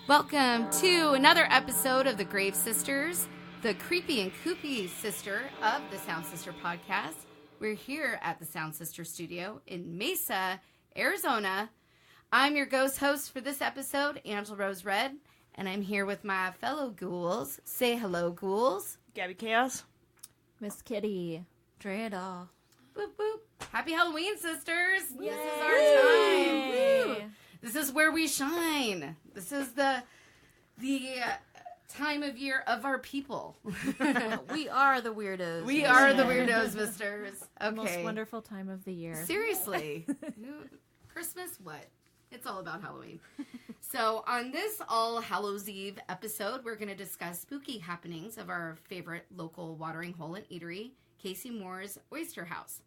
Welcome to another episode of the Grave Sisters, the creepy and kooky sister of the Sound Sister podcast. We're here at the Sound Sister studio in Mesa, Arizona. I'm your ghost host for this episode, Angela RoseRed, and I'm here with my fellow ghouls. Say hello, ghouls. Gaby Kaos. Miss Kitty. Drea. Boop, boop. Happy Halloween, sisters. Yay. This is our time. Woo. This is where we shine. This is the time of year of our people. We are the weirdos. We are the weirdos, misters. Okay. The most wonderful time of the year. Seriously. Christmas, what? It's all about Halloween. So on this All Hallows Eve episode, we're going to discuss spooky happenings of our favorite local watering hole and eatery, Gaby Moeur's Oyster House.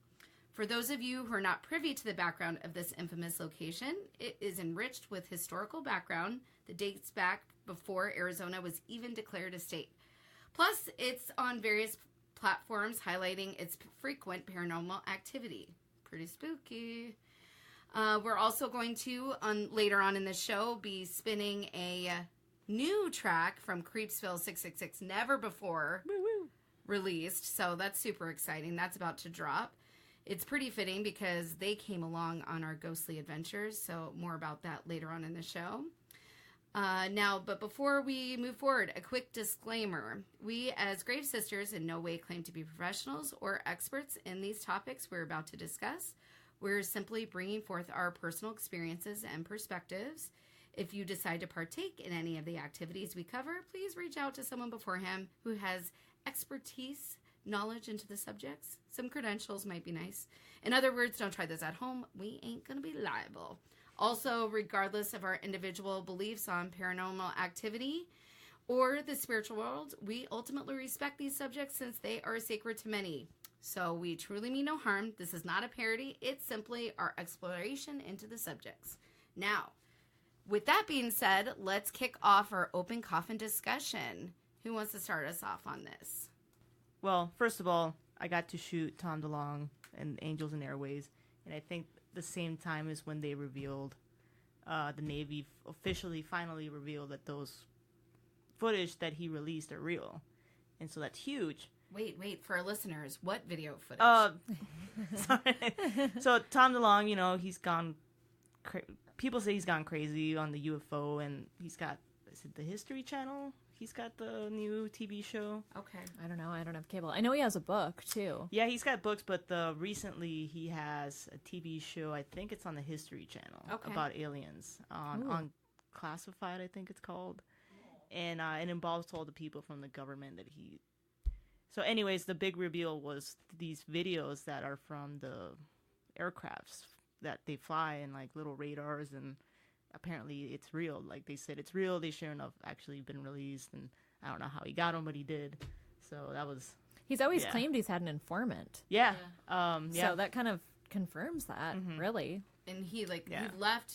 For those of you who are not privy to the background of this infamous location, it is enriched with historical background that dates back before Arizona was even declared a state. Plus, it's on various platforms highlighting its frequent paranormal activity. Pretty spooky. We're also going to, later on in the show, be spinning a new track from Creepsville 666, never before released. So that's super exciting. That's about to drop. It's pretty fitting because they came along on our ghostly adventures, so more about that later on in the show. But before we move forward, a quick disclaimer. We, as Grave Sisters, in no way claim to be professionals or experts in these topics we're about to discuss. We're simply bringing forth our personal experiences and perspectives. If you decide to partake in any of the activities we cover, please reach out to someone beforehand who has expertise, knowledge into the subjects. Some credentials might be nice. In other words, don't try this at home. We ain't going to be liable. Also, regardless of our individual beliefs on paranormal activity or the spiritual world, we ultimately respect these subjects since they are sacred to many. So we truly mean no harm. This is not a parody. It's simply our exploration into the subjects. Now, with that being said, let's kick off our open coffin discussion. Who wants to start us off on this? Well, first of all, I got to shoot Tom DeLonge and Angels and Airways, and I think the same time is when they revealed, the Navy finally revealed that those footage that he released are real. And so that's huge. Wait, for our listeners, what video footage? Sorry. So Tom DeLonge, he's gone, people say he's gone crazy on the UFO, and he's got, is it the History Channel? He's got the new TV show. Okay. I don't know. I don't have cable. I know he has a book, too. Yeah, he's got books, but recently he has a TV show. I think it's on the History Channel about aliens on Classified, I think it's called. And it involves all the people from the government that he... So anyways, the big reveal was these videos that are from the aircrafts that they fly and like little radars, and apparently it's real. Like they said it's real. They sure enough actually been released, and I don't know how he got them, but he did. So that was... He's always claimed he's had an informant. Yeah. So that kind of confirms that, really. And he left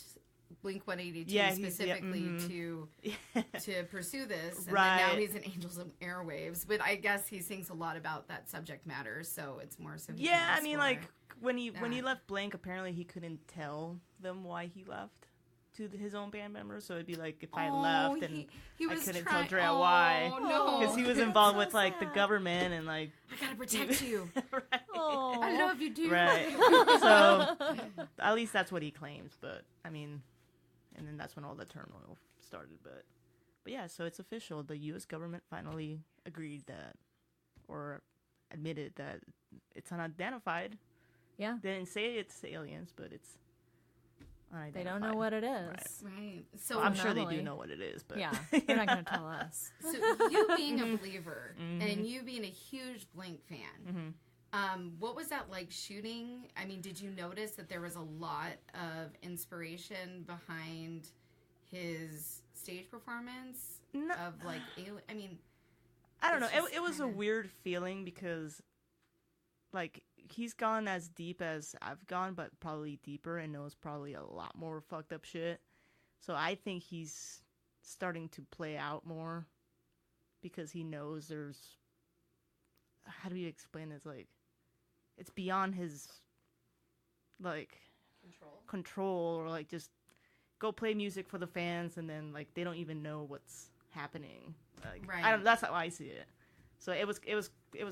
Blink-182 specifically to pursue this. And then now he's in Angels and Airwaves. But I guess he sings a lot about that subject matter, so it's more so he I mean, like, when he left Blink, apparently he couldn't tell them why he left to his own band members. So it'd be like if I left and he I couldn't tell Drea why. No. Because he was involved with, like, the government and, like... I gotta protect you. Right. Oh. I love you, dude. Right. So, at least that's what he claims. But, I mean... And then that's when all the turmoil started. But yeah, so it's official. The U.S. government finally agreed that, or admitted that it's unidentified. Yeah. They didn't say it's aliens, but it's unidentified. They don't know what it is. Right. So I'm sure they do know what it is. But yeah, they're not going to tell us. So you being a believer and you being a huge Blink fan, what was that like shooting? I mean, did you notice that there was a lot of inspiration behind his stage performance of like alien? I mean, I don't know. It was a weird feeling because, like, he's gone as deep as I've gone, but probably deeper, and knows probably a lot more fucked up shit. So I think he's starting to play out more because he knows there's... How do you explain this? Like, it's beyond his, like, control or, like, just go play music for the fans, and then like they don't even know what's happening. Like, right. That's how I see it. So it was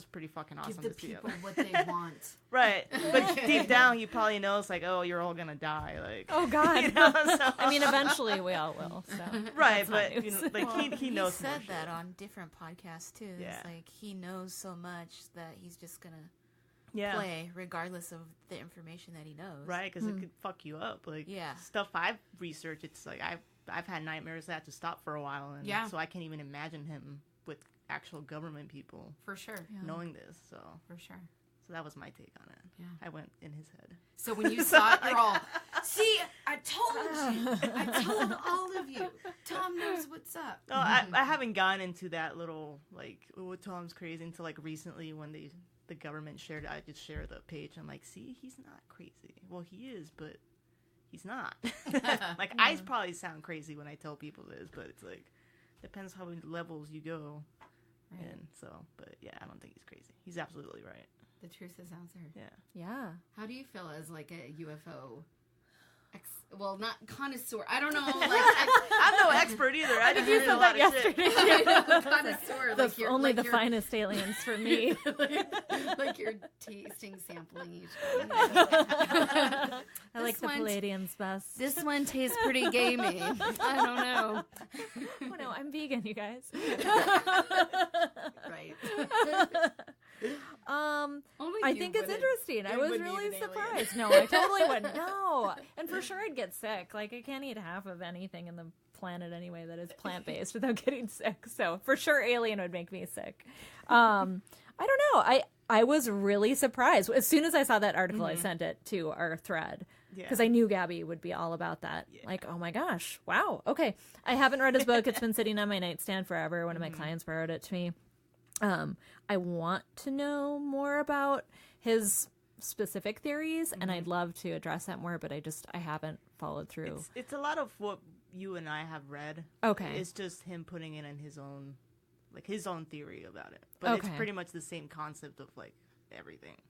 pretty fucking awesome. Give the to see people it. what they want. Right, but deep down he probably knows like, oh, you're all gonna die. Like, oh God. you know, so. I mean, eventually we all will. So right, but you know, like well, he knows. He said that on different podcasts too. Yeah. It's like he knows so much that he's just gonna yeah. play regardless of the information that he knows. Right, because it could fuck you up. Like stuff I've researched, it's like I've had nightmares that I had to stop for a while, and so I can't even imagine him with actual government people for sure knowing this. So for sure. So that was my take on it. Yeah, I went in his head. So when you saw it, you're all, see, I told you. I told all of you. Tom knows what's up. No, I haven't gone into that little like, oh, Tom's crazy until like recently when the government shared it. I just shared the page. I'm like, see, he's not crazy. Well, he is, but he's not. Like I probably sound crazy when I tell people this, but it's like depends how many levels you go. Right. And so, but yeah, I don't think he's crazy. He's absolutely right. The truth is out there. Yeah. How do you feel as like a UFO? Well, not connoisseur. I don't know. Like, I'm no expert either. I just read a lot of shit. Connoisseur. Like you're, only the finest aliens for me. like you're tasting, sampling each one. I like the Palladians best. This one tastes pretty gamey. I don't know. Oh no, I'm vegan, you guys. Right. I think it's interesting. I was really surprised. No, I totally wouldn't. No. And for sure I'd get sick. Like, I can't eat half of anything in the planet anyway that is plant-based without getting sick. So for sure alien would make me sick. I don't know. I was really surprised. As soon as I saw that article, I sent it to our thread. Because I knew Gaby would be all about that. Yeah. Like, oh my gosh. Wow. Okay. I haven't read his book. It's been sitting on my nightstand forever. One of my clients borrowed it to me. I want to know more about his specific theories, and I'd love to address that more, but I haven't followed through. It's a lot of what you and I have read. Okay. It's just him putting it in his own theory about it. But it's pretty much the same concept of, like, everything.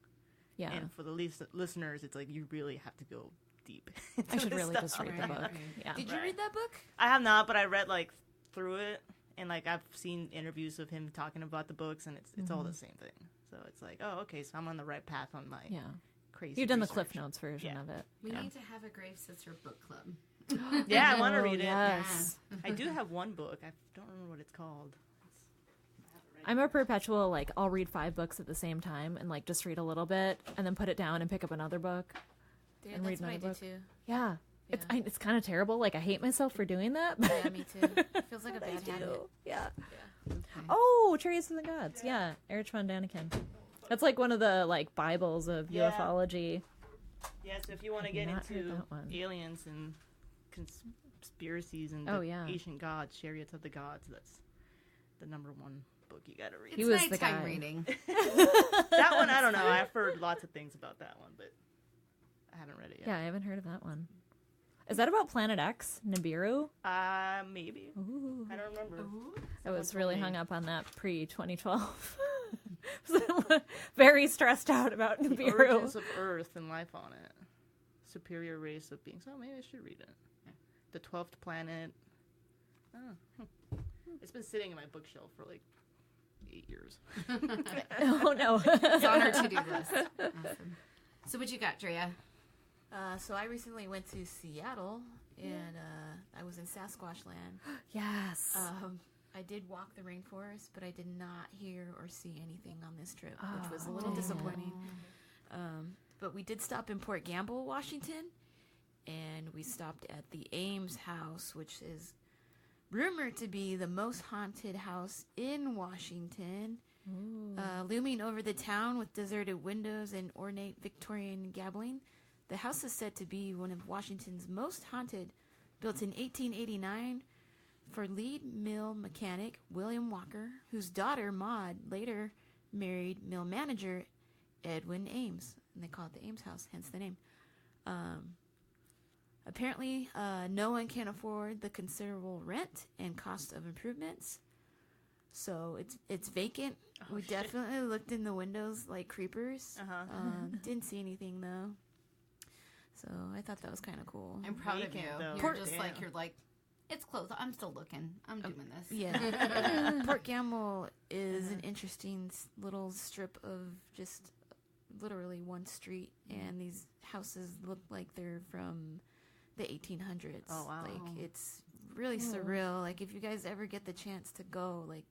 Yeah. And for the listeners, it's like you really have to go deep. I should really just read the book. Right. Yeah. Did you read that book? I have not, but I read, like, through it. And, like, I've seen interviews of him talking about the books, and it's all the same thing. So it's like, oh, okay, so I'm on the right path on my crazy You've done research. the Cliff Notes version of it. We need to have a Grave Sister book club. Yeah, I want to read it. Yes. Yeah. I do have one book. I don't remember what it's called. I'm a perpetual, like, I'll read 5 books at the same time and, like, just read a little bit and then put it down and pick up another book. Yeah, and that's read what I another do, book. too. Yeah. It's kind of terrible. Like, I hate myself for doing that. But Yeah, me too. It feels like a bad habit. Yeah. Okay. Oh, Chariots of the Gods. Yeah. Erich von Däniken. That's like one of the, like, Bibles of ufology. Yeah, so if you want to get into aliens and conspiracies and ancient gods, Chariots of the Gods, that's the number one book you gotta read. It's nighttime reading. That one, I don't know. I've heard lots of things about that one, but I haven't read it yet. Yeah, I haven't heard of that one. Is that about Planet X, Nibiru? Maybe. Ooh. I don't remember. I was really hung up on that pre-2012. Very stressed out about Nibiru. The origins of Earth and life on it. Superior race of beings. Oh, maybe I should read it. Yeah. The 12th planet. Oh. It's been sitting in my bookshelf for like 8 years. Oh, no. It's on our to-do list. Awesome. So what you got, Drea? So I recently went to Seattle, and I was in Sasquatch land. Yes. I did walk the rainforest, but I did not hear or see anything on this trip, which was a little disappointing. But we did stop in Port Gamble, Washington, and we stopped at the Ames House, which is rumored to be the most haunted house in Washington. Looming over the town with deserted windows and ornate Victorian gabling. The house is said to be one of Washington's most haunted, built in 1889 for lead mill mechanic William Walker, whose daughter Maud later married mill manager Edwin Ames. And they call it the Ames House, hence the name. Apparently, no one can afford the considerable rent and cost of improvements. So it's vacant. We definitely looked in the windows like creepers. Didn't see anything though. So I thought that was kind of cool. I'm proud of you. You're like, it's closed. I'm still looking. I'm doing this. Yeah. Port Gamble is an interesting little strip of just literally one street, and these houses look like they're from the 1800s. Oh, wow. Like, it's really surreal. Like, if you guys ever get the chance to go, like,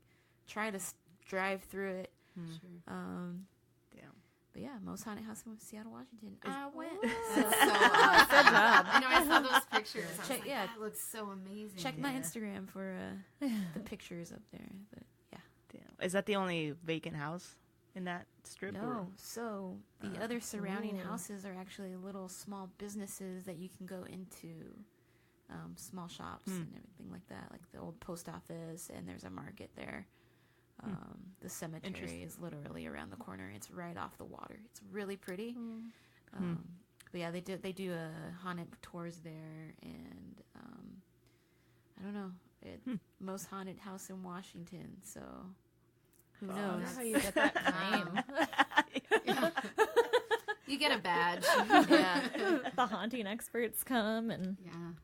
try to drive through it. Sure. Damn. But yeah, most haunted house in Seattle, Washington. I went. That's so awesome. Good job. I know, I saw those pictures. I was like, that looks so amazing. Check my Instagram for the pictures up there. But yeah. Damn. Is that the only vacant house in that strip? No. Or? So the other surrounding houses are actually little small businesses that you can go into, small shops and everything like that, like the old post office, and there's a market there. The cemetery is literally around the corner. It's right off the water. It's really pretty. But yeah, they do haunted tours there, and I don't know, most haunted house in Washington. So who knows? That's how you get that claim. You get a badge. The haunting experts come and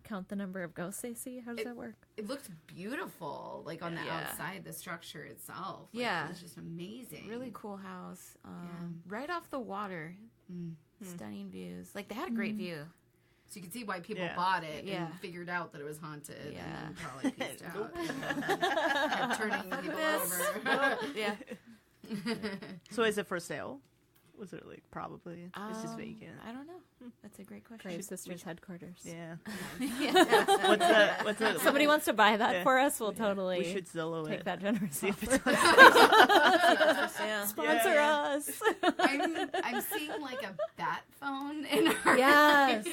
count the number of ghosts they see. How does that work? It looked beautiful, like on the outside, the structure itself. Like, it was just amazing. Really cool house. Right off the water. Stunning views. Like, they had a great view. So you can see why people bought it and figured out that it was haunted. Yeah. And then probably pieced out. Kept turning people over. Yeah. So is it for sale? Was it like probably? It's just vacant. I don't know. That's a great question. Crave Sisters headquarters. Yeah. What's the somebody wants to buy that for us? We'll totally. We should Zillow take it. that generous offer. Sponsor us. I'm seeing like a bat phone in our Yes.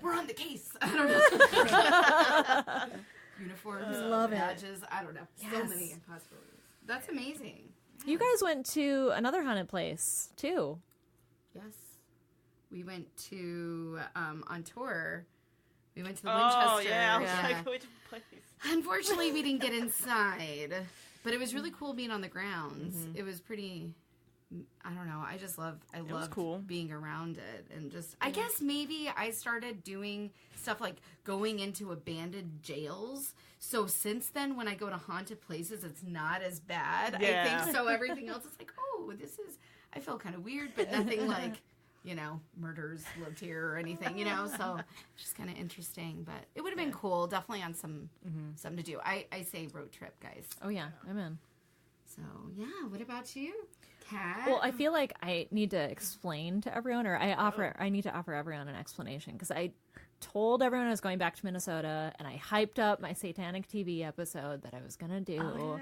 We're on the case. I don't know. Uniforms, badges. I don't know. So many possibilities. That's amazing. You guys went to another haunted place, too. Yes. We went to, on tour, we went to the Winchester. Oh, yeah. I was like, which place? Unfortunately, we didn't get inside. But it was really cool being on the grounds. It was pretty, I don't know. I just loved cool. being around it. And just, I guess maybe I started doing stuff like going into abandoned jails. So since then, when I go to haunted places, it's not as bad. Yeah. I think so. Everything else is like, oh, I feel kind of weird, but nothing like, murders lived here or anything, So it's just kind of interesting. But it would have been cool, definitely on something to do. I say road trip, guys. Oh, yeah, I'm in. So, yeah, what about you, Kat? Well, I feel like I need to explain to everyone, or I need to offer everyone an explanation, because I told everyone I was going back to Minnesota, and I hyped up my Satanic TV episode that I was going to do. Oh,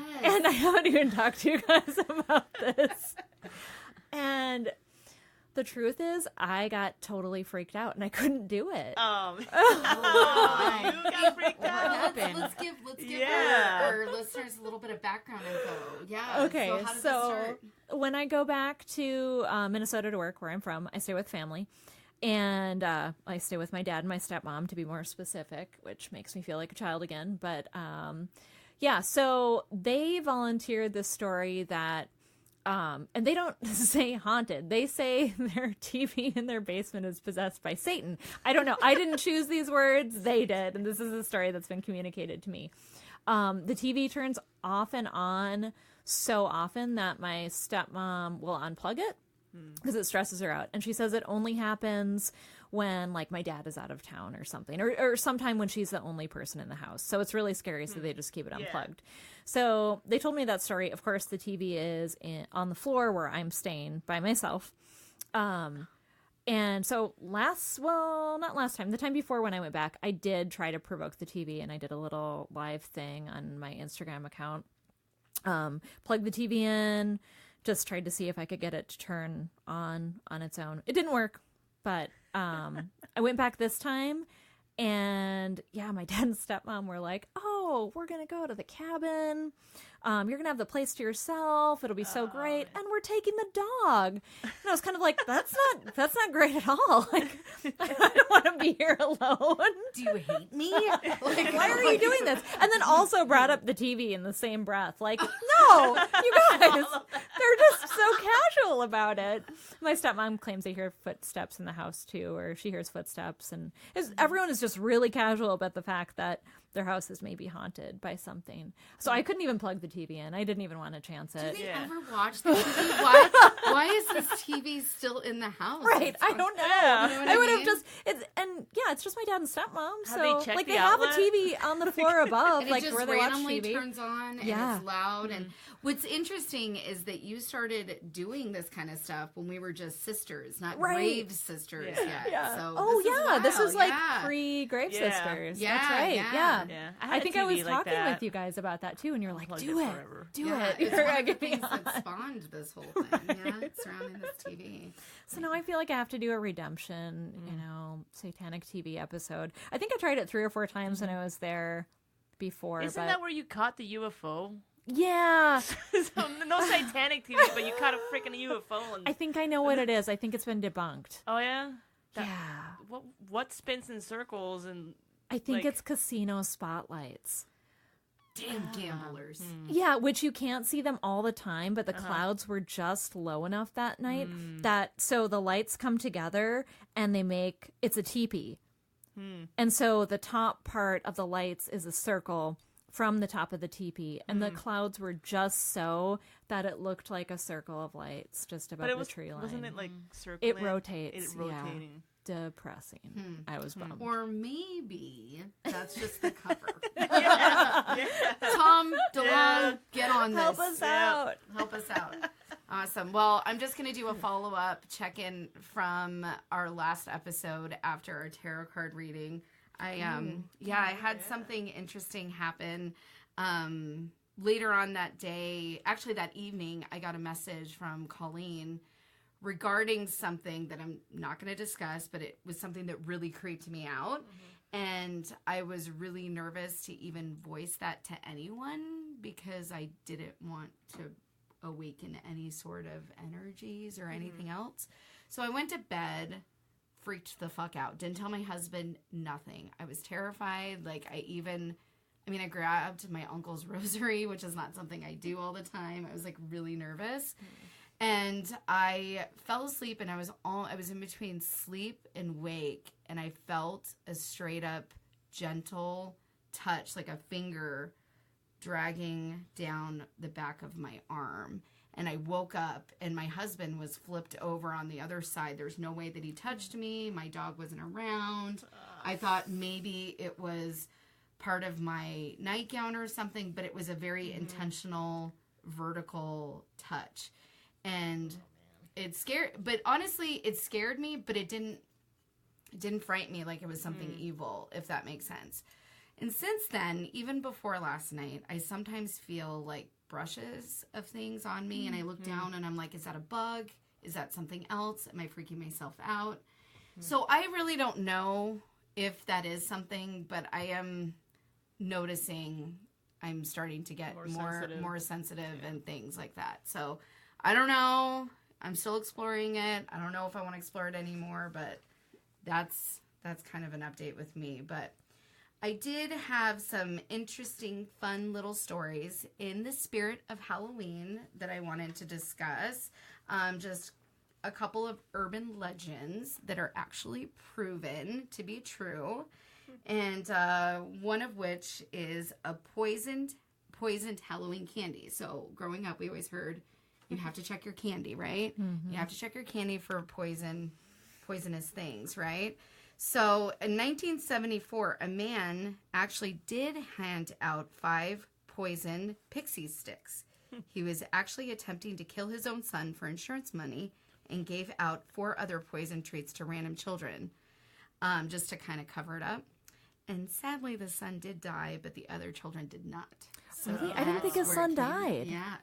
Yes. And I haven't even talked to you guys about this. And the truth is, I got totally freaked out, and I couldn't do it. You got freaked out. Let's give our listeners a little bit of background info. Yeah. Okay, So how does it start? When I go back to Minnesota to work, where I'm from, I stay with family. And I stay with my dad and my stepmom, to be more specific, which makes me feel like a child again. But so they volunteered this story that, and they don't say haunted. They say their TV in their basement is possessed by Satan. I don't know. I didn't choose these words. They did. And this is a story that's been communicated to me. The TV turns off and on so often that my stepmom will unplug it, because it stresses her out. And she says it only happens when, like, my dad is out of town or something, or sometime when she's the only person in the house. So it's really scary, so they just keep it unplugged. So they told me that story. Of course, the TV is on the floor where I'm staying by myself. And so not last time, the time before when I went back, I did try to provoke the TV, and I did a little live thing on my Instagram account. Plugged the TV in, just tried to see if I could get it to turn on its own. It didn't work, but I went back this time, and my dad and stepmom were like, "Oh, we're gonna go to the cabin. You're gonna have the place to yourself. It'll be so great, and we're taking the dog." And I was kind of like, "That's not great at all. Like, I don't want to be here alone. Do you hate me? Like, why are you doing this?" And then also brought up the TV in the same breath. Like, no, you guys, they're just so casual about it. My stepmom claims they hear footsteps in the house too, or she hears footsteps, and everyone is just really casual about the fact that their house is maybe haunted by something. So I couldn't even plug the TV in. I didn't even want to chance it. Do they ever watch the TV? Why is this TV still in the house? Right, I don't know. Yeah. You know what I would mean? have just it's just my dad and stepmom. Have So they checked like the they have a outlet? TV on the floor above, And like it just where they watch randomly TV. turns on and it's loud. And what's interesting is that you started doing this kind of stuff when we were just sisters, not grave sisters yet. Yeah. So this is like yeah. pre-grave Yeah. sisters. Yeah, That's right. yeah. Yeah. I think had I a was TV like talking that. with you guys about that too, and you're like, Unplugged do it it. forever. Do Yeah, it. it's You're one of the gonna be things that on. spawned this whole thing, surrounding this TV. So now I feel like I have to do a redemption, satanic TV episode. I think I tried it 3 or 4 times when I was there before. Isn't that where you caught the UFO? Yeah. So, no satanic TV, but you caught a freaking UFO. And... I think I know what it is. I think it's been debunked. Oh, yeah? Yeah. What spins in circles and... I think it's casino spotlights. Damn gamblers. Yeah, which you can't see them all the time, but the clouds were just low enough that night so the lights come together and it's a teepee. And so the top part of the lights is a circle from the top of the teepee, and the clouds were just so that it looked like a circle of lights just above the tree line. Wasn't it like circling? It rotates. It rotating. Yeah. Depressing. I was bummed. Or maybe that's just the cover. Yeah. Tom DeLong, get on this. Help us out. Help us out. Awesome. Well, I'm just going to do a follow-up check-in from our last episode after our tarot card reading. I had something interesting happen. Later on that day, actually that evening, I got a message from Colleen regarding something that I'm not going to discuss, but it was something that really creeped me out. And I was really nervous to even voice that to anyone because I didn't want to awaken any sort of energies or anything else. So I went to bed, freaked the fuck out. Didn't tell my husband nothing. I was terrified. Like I grabbed my uncle's rosary, which is not something I do all the time. I was like really nervous. And I fell asleep and I was in between sleep and wake, and I felt a straight up gentle touch, like a finger dragging down the back of my arm. And I woke up and my husband was flipped over on the other side. There's no way that he touched me. My dog wasn't around. I thought maybe it was part of my nightgown or something, but it was a very intentional vertical touch. And it scared, but honestly, it scared me, but it didn't frighten me like it was something evil, if that makes sense. And since then, even before last night, I sometimes feel like brushes of things on me, and I look down and I'm like, is that a bug? Is that something else? Am I freaking myself out? So I really don't know if that is something, but I am noticing I'm starting to get more sensitive and things like that. So I don't know. I'm still exploring it. I don't know if I want to explore it anymore, but that's kind of an update with me. But I did have some interesting, fun little stories in the spirit of Halloween that I wanted to discuss. Just a couple of urban legends that are actually proven to be true. And one of which is a poisoned Halloween candy. So growing up, we always heard you have to check your candy, right? You have to check your candy for poisonous things, right? So in 1974, a man actually did hand out 5 poisoned pixie sticks. He was actually attempting to kill his own son for insurance money and gave out 4 other poison treats to random children just to kind of cover it up. And sadly, the son did die, but the other children did not. So really? I didn't think his son died. Yeah.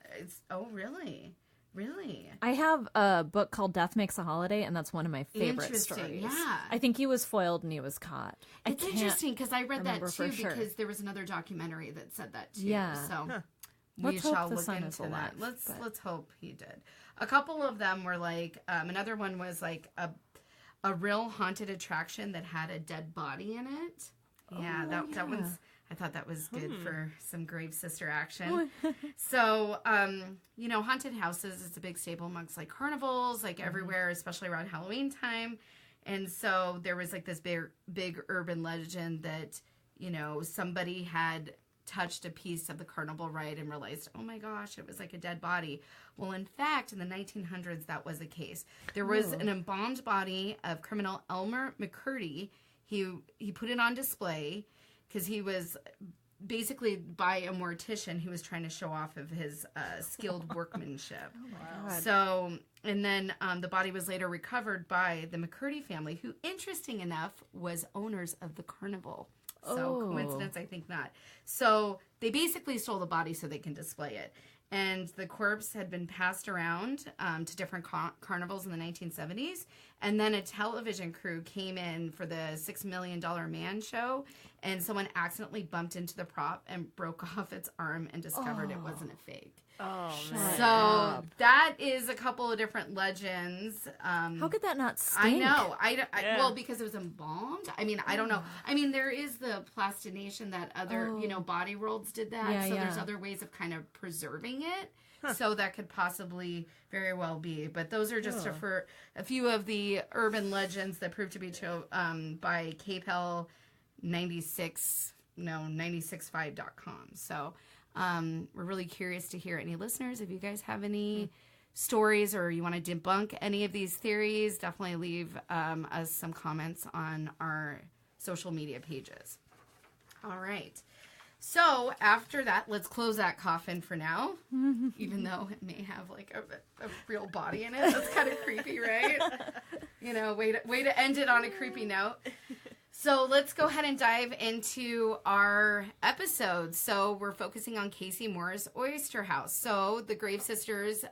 Really? Really? I have a book called Death Makes a Holiday, and that's one of my favorite stories. Yeah. I think he was foiled and he was caught. It's interesting because I read that too because there was another documentary that said that too. Yeah. So we shall look into that. Let's hope he did. A couple of them were like another one was like a real haunted attraction that had a dead body in it. Yeah, that one's. I thought that was good for some grave sister action. So, haunted houses is a big staple amongst like carnivals, like everywhere, especially around Halloween time. And so there was like this big urban legend that, somebody had touched a piece of the carnival ride and realized, oh my gosh, it was like a dead body. Well, in fact, in the 1900s, that was the case. There was an embalmed body of criminal Elmer McCurdy. He put it on display because he was basically by a mortician who was trying to show off of his skilled workmanship. Oh my God. So, and then the body was later recovered by the McCurdy family, who, interesting enough, was owners of the carnival. So, coincidence? I think not. So, they basically stole the body so they can display it. And the corpse had been passed around to different carnivals in the 1970s. And then a television crew came in for the $6 Million Man show. And someone accidentally bumped into the prop and broke off its arm and discovered it wasn't a fake. Oh, man. So that is a couple of different legends. How could that not stink? I know. Well, because it was embalmed. I mean, I don't know. I mean, there is the plastination that other, body worlds did that. Yeah, so there's other ways of kind of preserving it. Huh. So that could possibly very well be. But those are just for a few of the urban legends that proved to be true by KPEL 965.com. So we're really curious to hear any listeners. If you guys have any stories or you want to debunk any of these theories, definitely leave us some comments on our social media pages. All right. So after that, let's close that coffin for now, even though it may have like a real body in it. That's kind of creepy, right? Way to end it on a creepy note. So let's go ahead and dive into our episode. So we're focusing on Casey Moore's Oyster House. So the Grave Sisters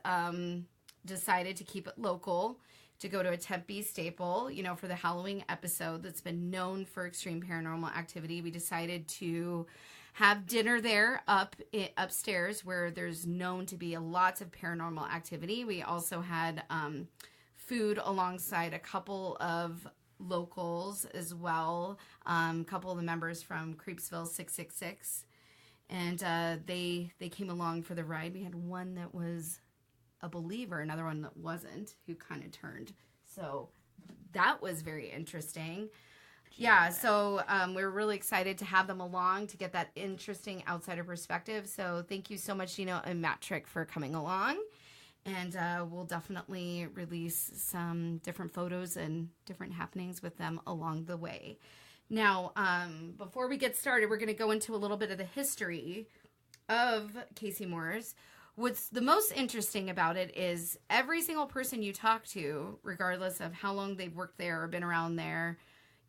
decided to keep it local, to go to a Tempe staple, for the Halloween episode that's been known for extreme paranormal activity. We decided to have dinner there upstairs where there's known to be lots of paranormal activity. We also had food alongside a couple of locals as well, a couple of the members from Creepsville 666, and they came along for the ride. We had one that was a believer, another one that wasn't, who kind of turned. So that was very interesting. Yeah, so we're really excited to have them along to get that interesting outsider perspective. So thank you so much, Geno and Matrick, for coming along. And we'll definitely release some different photos and different happenings with them along the way. Now, before we get started, we're going to go into a little bit of the history of Casey Moore's. What's the most interesting about it is every single person you talk to, regardless of how long they've worked there or been around there,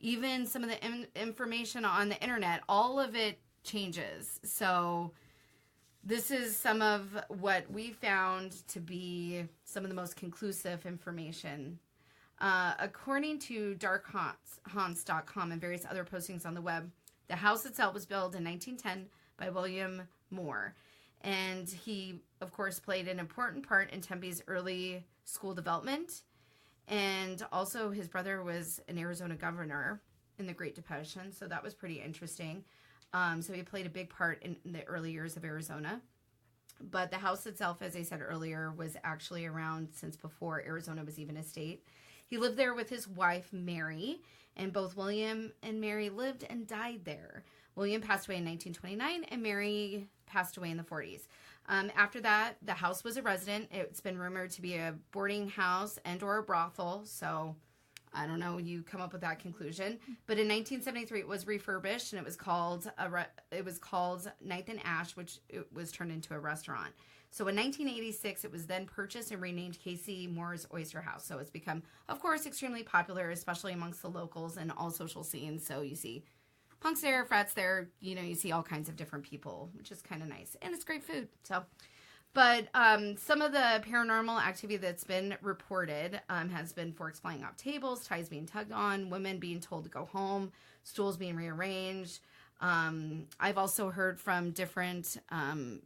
even some of the information on the internet, all of it changes. So this is some of what we found to be some of the most conclusive information. According to darkhaunts.com and various other postings on the web, the house itself was built in 1910 by William Moeur. And he, of course, played an important part in Tempe's early school development. And also his brother was an Arizona governor in the Great Depression, so that was pretty interesting. So he played a big part in the early years of Arizona. But the house itself, as I said earlier, was actually around since before Arizona was even a state. He lived there with his wife, Mary, and both William and Mary lived and died there. William passed away in 1929, and Mary passed away in the 40s. After that, the house was a residence. It's been rumored to be a boarding house and or a brothel, so I don't know, you come up with that conclusion. But in 1973, it was refurbished, and it was called Ninth and Ash, which it was turned into a restaurant. So in 1986, it was then purchased and renamed Casey Moore's Oyster House. So it's become, of course, extremely popular, especially amongst the locals and all social scenes. So you see punks there, frats there, you see all kinds of different people, which is kind of nice. And it's great food. So, but some of the paranormal activity that's been reported has been forks flying off tables, ties being tugged on, women being told to go home, stools being rearranged. I've also heard from different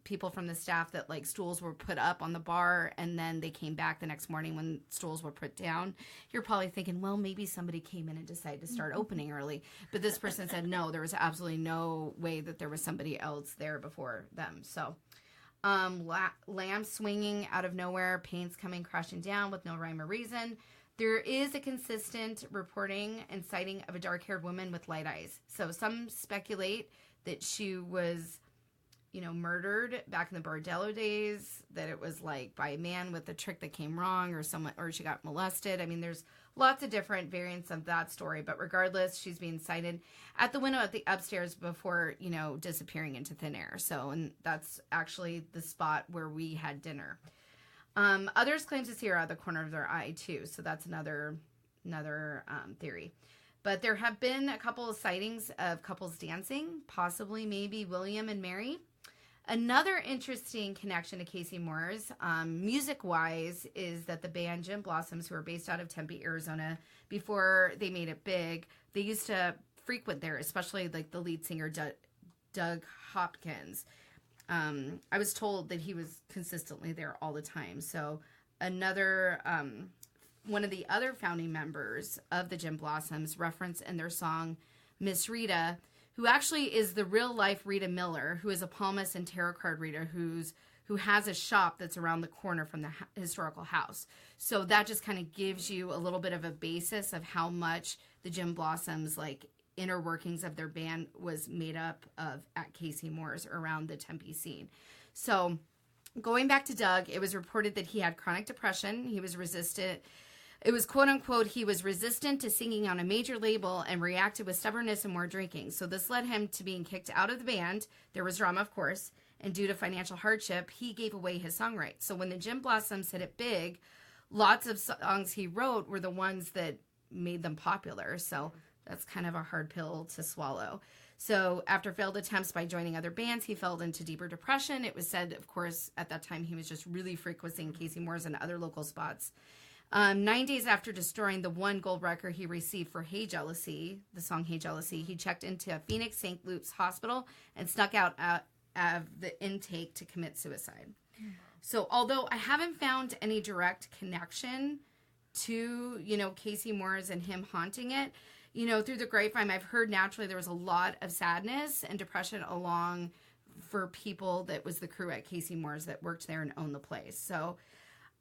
people from the staff that like stools were put up on the bar and then they came back the next morning when stools were put down. You're probably thinking, well, maybe somebody came in and decided to start opening early. But this person said, no, there was absolutely no way that there was somebody else there before them. So lamps swinging out of nowhere, paints coming crashing down with no rhyme or reason. There is a consistent reporting and sighting of a dark-haired woman with light eyes. So some speculate that she was, murdered back in the Bordello days, that it was like by a man with a trick that came wrong or she got molested. I mean, there's lots of different variants of that story, but regardless, she's being sighted at the window at the upstairs before, disappearing into thin air. So, and that's actually the spot where we had dinner. Others claim to see her out of the corner of their eye too, so that's another theory. But there have been a couple of sightings of couples dancing, possibly maybe William and Mary. Another interesting connection to Casey Moore's, music-wise, is that the band Gin Blossoms, who are based out of Tempe, Arizona, before they made it big, they used to frequent there, especially like the lead singer Doug Hopkins. I was told that he was consistently there all the time. So another, one of the other founding members of the Gin Blossoms reference in their song Miss Rita, who actually is the real life Rita Miller, who is a palmist and tarot card reader who has a shop that's around the corner from the historical house. So that just kind of gives you a little bit of a basis of how much the Gin Blossoms inner workings of their band was made up of at Casey Moore's around the Tempe scene. So going back to Doug, it was reported that he had chronic depression. He was resistant. It was quote unquote, he was resistant to singing on a major label and reacted with stubbornness and more drinking. So this led him to being kicked out of the band. There was drama, of course. And due to financial hardship, he gave away his song rights. So when the Gin Blossoms hit it big, lots of songs he wrote were the ones that made them popular. So that's kind of a hard pill to swallow. So after failed attempts by joining other bands, he fell into deeper depression. It was said, of course, at that time he was just really frequenting Casey Moore's and other local spots. 9 days after destroying the one gold record he received for Hey Jealousy, the song Hey Jealousy, he checked into Phoenix St. Luke's Hospital and snuck out of the intake to commit suicide. So although I haven't found any direct connection to, Casey Moore's and him haunting it, through the grapevine, I've heard naturally there was a lot of sadness and depression along for people that was the crew at Casey Moore's that worked there and owned the place. So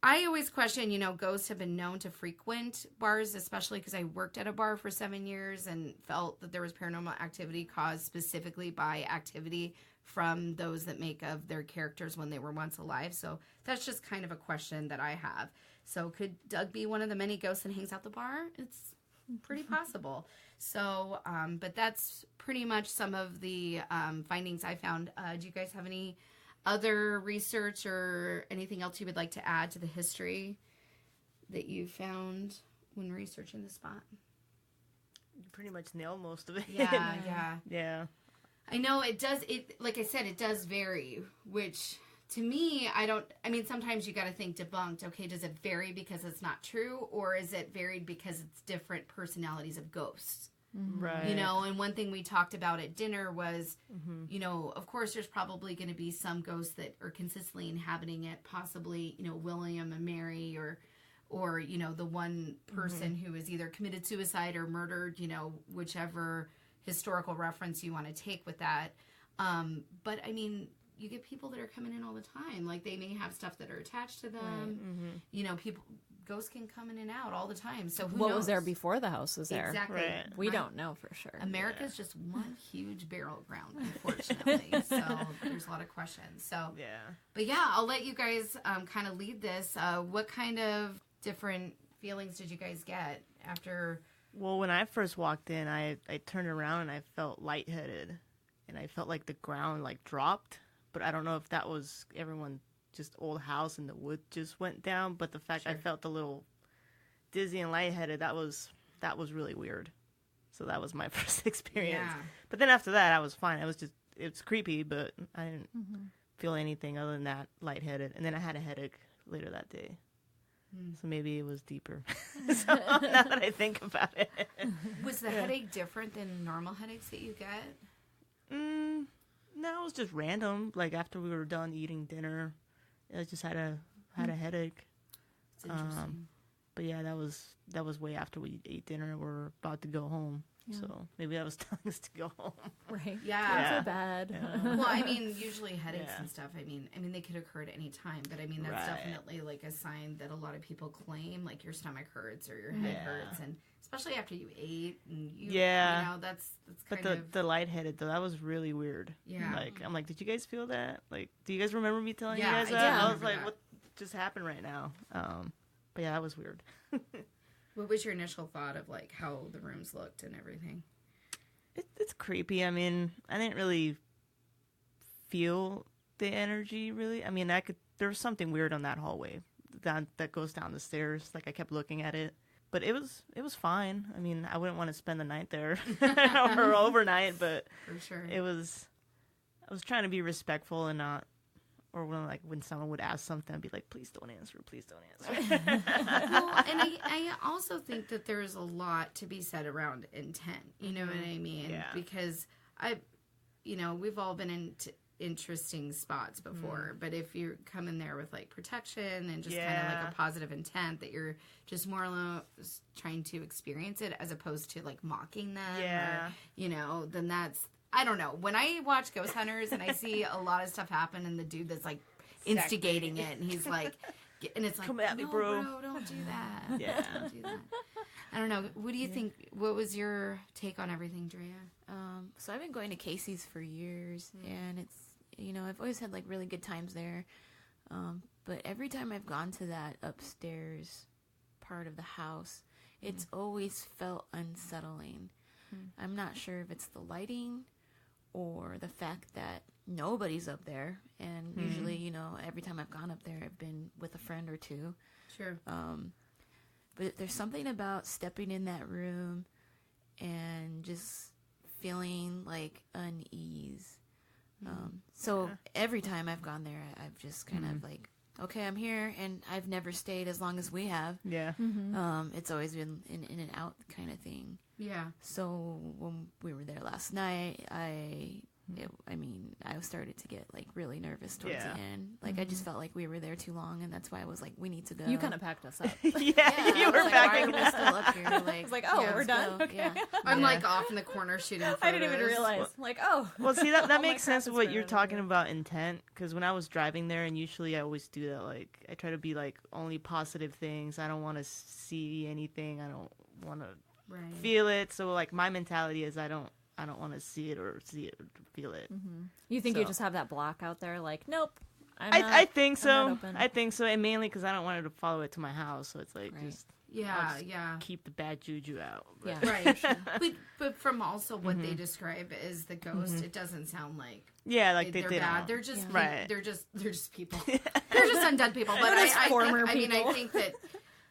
I always question, ghosts have been known to frequent bars, especially because I worked at a bar for 7 years and felt that there was paranormal activity caused specifically by activity from those that make of their characters when they were once alive. So that's just kind of a question that I have. So could Doug be one of the many ghosts that hangs out the bar? It's pretty possible. So, but that's pretty much some of the findings I found. Do you guys have any other research or anything else you would like to add to the history that you found when researching the spot? You pretty much nailed most of it. Yeah. I know it does. Like I said, it does vary, which to me, sometimes you got to think debunked. Okay, does it vary because it's not true, or is it varied because it's different personalities of ghosts? Right. And one thing we talked about at dinner was, of course, there's probably going to be some ghosts that are consistently inhabiting it, possibly, William and Mary or the one person who is either committed suicide or murdered, whichever historical reference you want to take with that. But you get people that are coming in all the time. Like they may have stuff that are attached to them. Right. Ghosts can come in and out all the time. So who knows? What was there before the house was there? Exactly. Right. We don't know for sure. America's just one huge barrel ground, unfortunately. So there's a lot of questions. So but I'll let you guys kind of lead this. What kind of different feelings did you guys get after? Well, when I first walked in, I turned around and I felt lightheaded, and I felt like the ground dropped. But I don't know if that was everyone. Just old house and the wood just went down, but the fact I felt a little dizzy and lightheaded, that was really weird. So that was my first experience. Yeah. But then after that, I was fine. It's creepy, but I didn't feel anything other than that lightheaded. And then I had a headache later that day. So maybe it was deeper. So now that I think about it. Was the headache different than normal headaches that you get? No, it was just random. Like after we were done eating dinner, I just had a headache. It's interesting. But yeah, that was way after we ate dinner. We're about to go home. Yeah. So maybe that was telling us to go home. Right. Yeah. So bad. Yeah. Well, I mean, usually headaches and stuff, I mean, they could occur at any time, but I mean, that's definitely like a sign that a lot of people claim, like your stomach hurts or your head hurts, and especially after you ate and you know, that's kind of. But the lightheaded though, that was really weird. Yeah. Like I'm like, did you guys feel that? Like, do you guys remember me telling you guys I that? do I was like, that. what just happened right now? But yeah, that was weird. What was your initial thought of like how the rooms looked and everything? It's creepy. I mean, I didn't really feel the energy, really. I mean, there was something weird on that hallway that goes down the stairs. Like, I kept looking at it. But it was fine. I mean, I wouldn't want to spend the night there or overnight, but For sure. I was trying to be respectful and not, or when someone would ask something, I'd be like, please don't answer. Well, and I also think that there's a lot to be said around intent. You know what I mean? Yeah. Because we've all been in interesting spots before, but if you come in there with like protection and just kind of like a positive intent that you're just more alone trying to experience it as opposed to like mocking them, or, then that's. I don't know. When I watch Ghost Hunters and I see a lot of stuff happen and the dude that's like instigating it and he's like, and it's like, come at me, no, bro, don't do that. Yeah. Don't do that. I don't know. What do you think? What was your take on everything, Drea? So I've been going to Casey's for years, and it's, I've always had like really good times there. But every time I've gone to that upstairs part of the house, it's always felt unsettling. I'm not sure if it's the lighting or the fact that nobody's up there. And usually, every time I've gone up there, I've been with a friend or two. Sure. But there's something about stepping in that room and just feeling like unease. So every time I've gone there, I've just kind of like, okay, I'm here, and I've never stayed as long as we have. Yeah. It's always been in and out kind of thing. Yeah. So when we were there last night, I started to get like really nervous towards the end. Like I just felt like we were there too long, and that's why I was like, we need to go. You kind of packed us up. Yeah, you were like, packing. why are we still up here? Like, It's like, oh, we're done. Go. Okay. Yeah. I'm like off in the corner shooting photos. I didn't even realize. Well, see, that all makes my sense crap with is what you're burned talking over. about intent. Because when I was driving there, and usually I always do that, like I try to be like only positive things. I don't want to see anything. I don't want to feel it. So like my mentality is I don't want to see it or feel it. You think you just have that block out there? Like, nope. I think so. I'm not open. I think so, and mainly because I don't want her to follow it to my house. So it's like just Yeah. keep the bad juju out. Yeah. Right. but from also what they describe as the ghost, it doesn't sound like like they're did bad. They're just Right. they're just people. They're just undone people. But They're just former I people. think that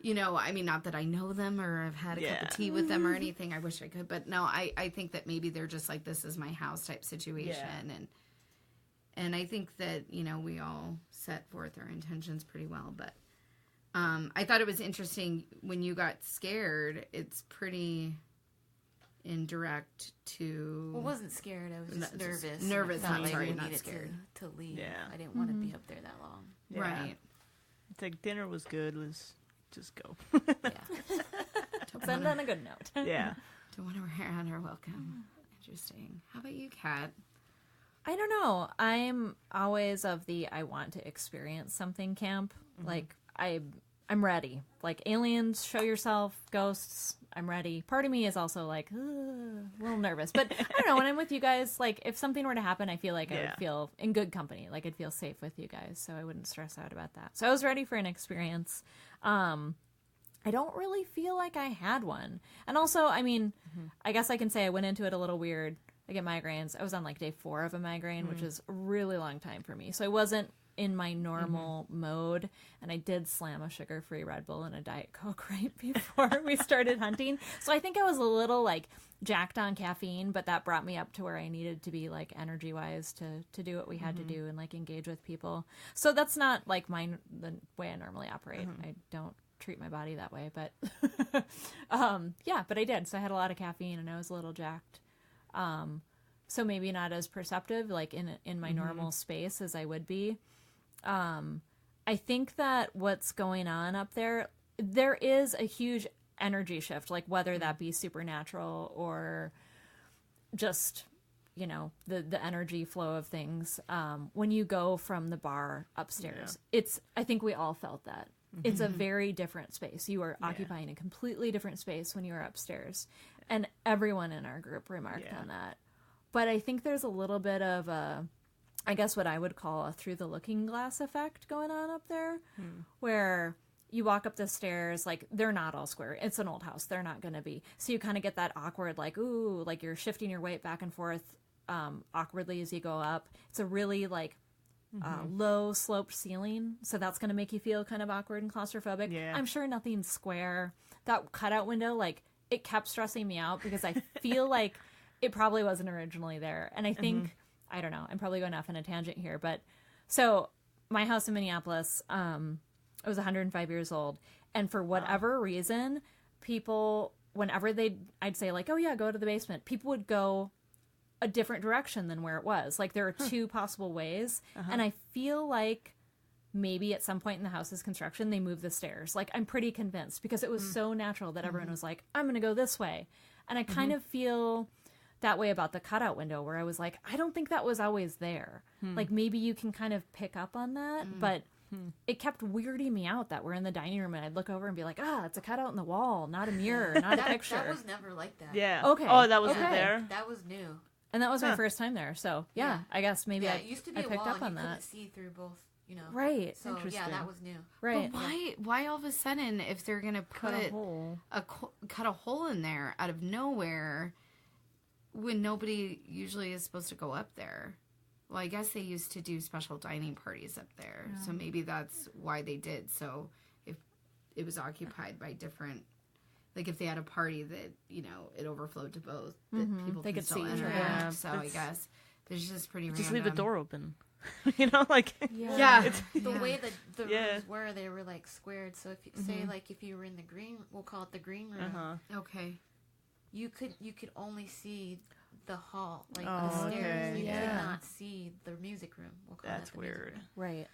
not that I know them or I've had a cup of tea with them or anything. I wish I could, but no, I think that maybe they're just like, this is my house type situation, and I think that we all set forth our intentions pretty well, but. I thought it was interesting when you got scared. It's pretty indirect to. Well, I wasn't scared. I was just nervous. Nervous. I I'm sorry, we not needed scared. to leave. Yeah. I didn't want to be up there that long. Yeah. Right. It's like dinner was good. Let's just go. Yeah. Let's end on a good note. Yeah. Don't want to wear on her welcome. Interesting. How about you, Kat? I don't know. I'm always of the I want to experience something camp. Like I'm ready. Like aliens, show yourself, ghosts, I'm ready. Part of me is also like a little nervous. But I don't know, when I'm with you guys, like if something were to happen, I feel like I would feel in good company. Like I'd feel safe with you guys, so I wouldn't stress out about that. So I was ready for an experience. I don't really feel like I had one. And also, I mean, I guess I can say I went into it a little weird. I get migraines. I was on like day 4 of a migraine, which is a really long time for me. So I wasn't in my normal mode, and I did slam a sugar-free Red Bull and a Diet Coke right before we started hunting. So I think I was a little like jacked on caffeine, but that brought me up to where I needed to be like energy-wise to do what we had to do and like engage with people. So that's not like the way I normally operate. I don't treat my body that way, but but I did. So I had a lot of caffeine and I was a little jacked. so maybe not as perceptive, like in my normal space as I would be. I think that what's going on up there is a huge energy shift, like whether that be supernatural or just, you know, the energy flow of things. When you go from the bar upstairs, I think we all felt that. It's a very different space. You are occupying a completely different space when you are upstairs. And everyone in our group remarked on that. But I think there's a little bit of I guess what I would call a through the looking glass effect going on up there, where you walk up the stairs, like, they're not all square. It's an old house. They're not going to be. So you kind of get that awkward, like, ooh, like you're shifting your weight back and forth awkwardly as you go up. It's a really, like, low sloped ceiling. So that's going to make you feel kind of awkward and claustrophobic. Yeah. I'm sure nothing's square. That cutout window, like, it kept stressing me out because I feel like it probably wasn't originally there. And I think, I don't know, I'm probably going off on a tangent here, but so my house in Minneapolis, I was 105 years old. And for whatever reason, people, whenever I'd say like, oh yeah, go to the basement, people would go a different direction than where it was. Like there are two possible ways. And I feel like maybe at some point in the house's construction, they moved the stairs. Like I'm pretty convinced because it was so natural that everyone was like, I'm going to go this way. And I kind of feel that way about the cutout window where I was like, I don't think that was always there. Like maybe you can kind of pick up on that, but it kept weirding me out that we're in the dining room and I'd look over and be like, it's a cutout in the wall, not a mirror, not a picture. That was never like that. Yeah. Okay. Oh, that wasn't there? That was new. And that was my first time there. So yeah, I guess maybe it used to be I picked up on you that. couldn't see through both, you know. Right. So yeah, that was new. Right. But why all of a sudden, if they're going to put cut a hole in there out of nowhere when nobody usually is supposed to go up there? Well, I guess they used to do special dining parties up there. Yeah. So maybe that's why they did. So if it was occupied by different, like if they had a party that, you know, it overflowed to both, that people could still enter. Yeah, so I guess there's just pretty random. Just leave the door open. You know, like... The way that the rooms were, they were like squared. So if you say like if you were in the green, we'll call it the green room. Okay. You could only see the hall, like the stairs. You could not see the music room. We'll call That's that the weird. Right.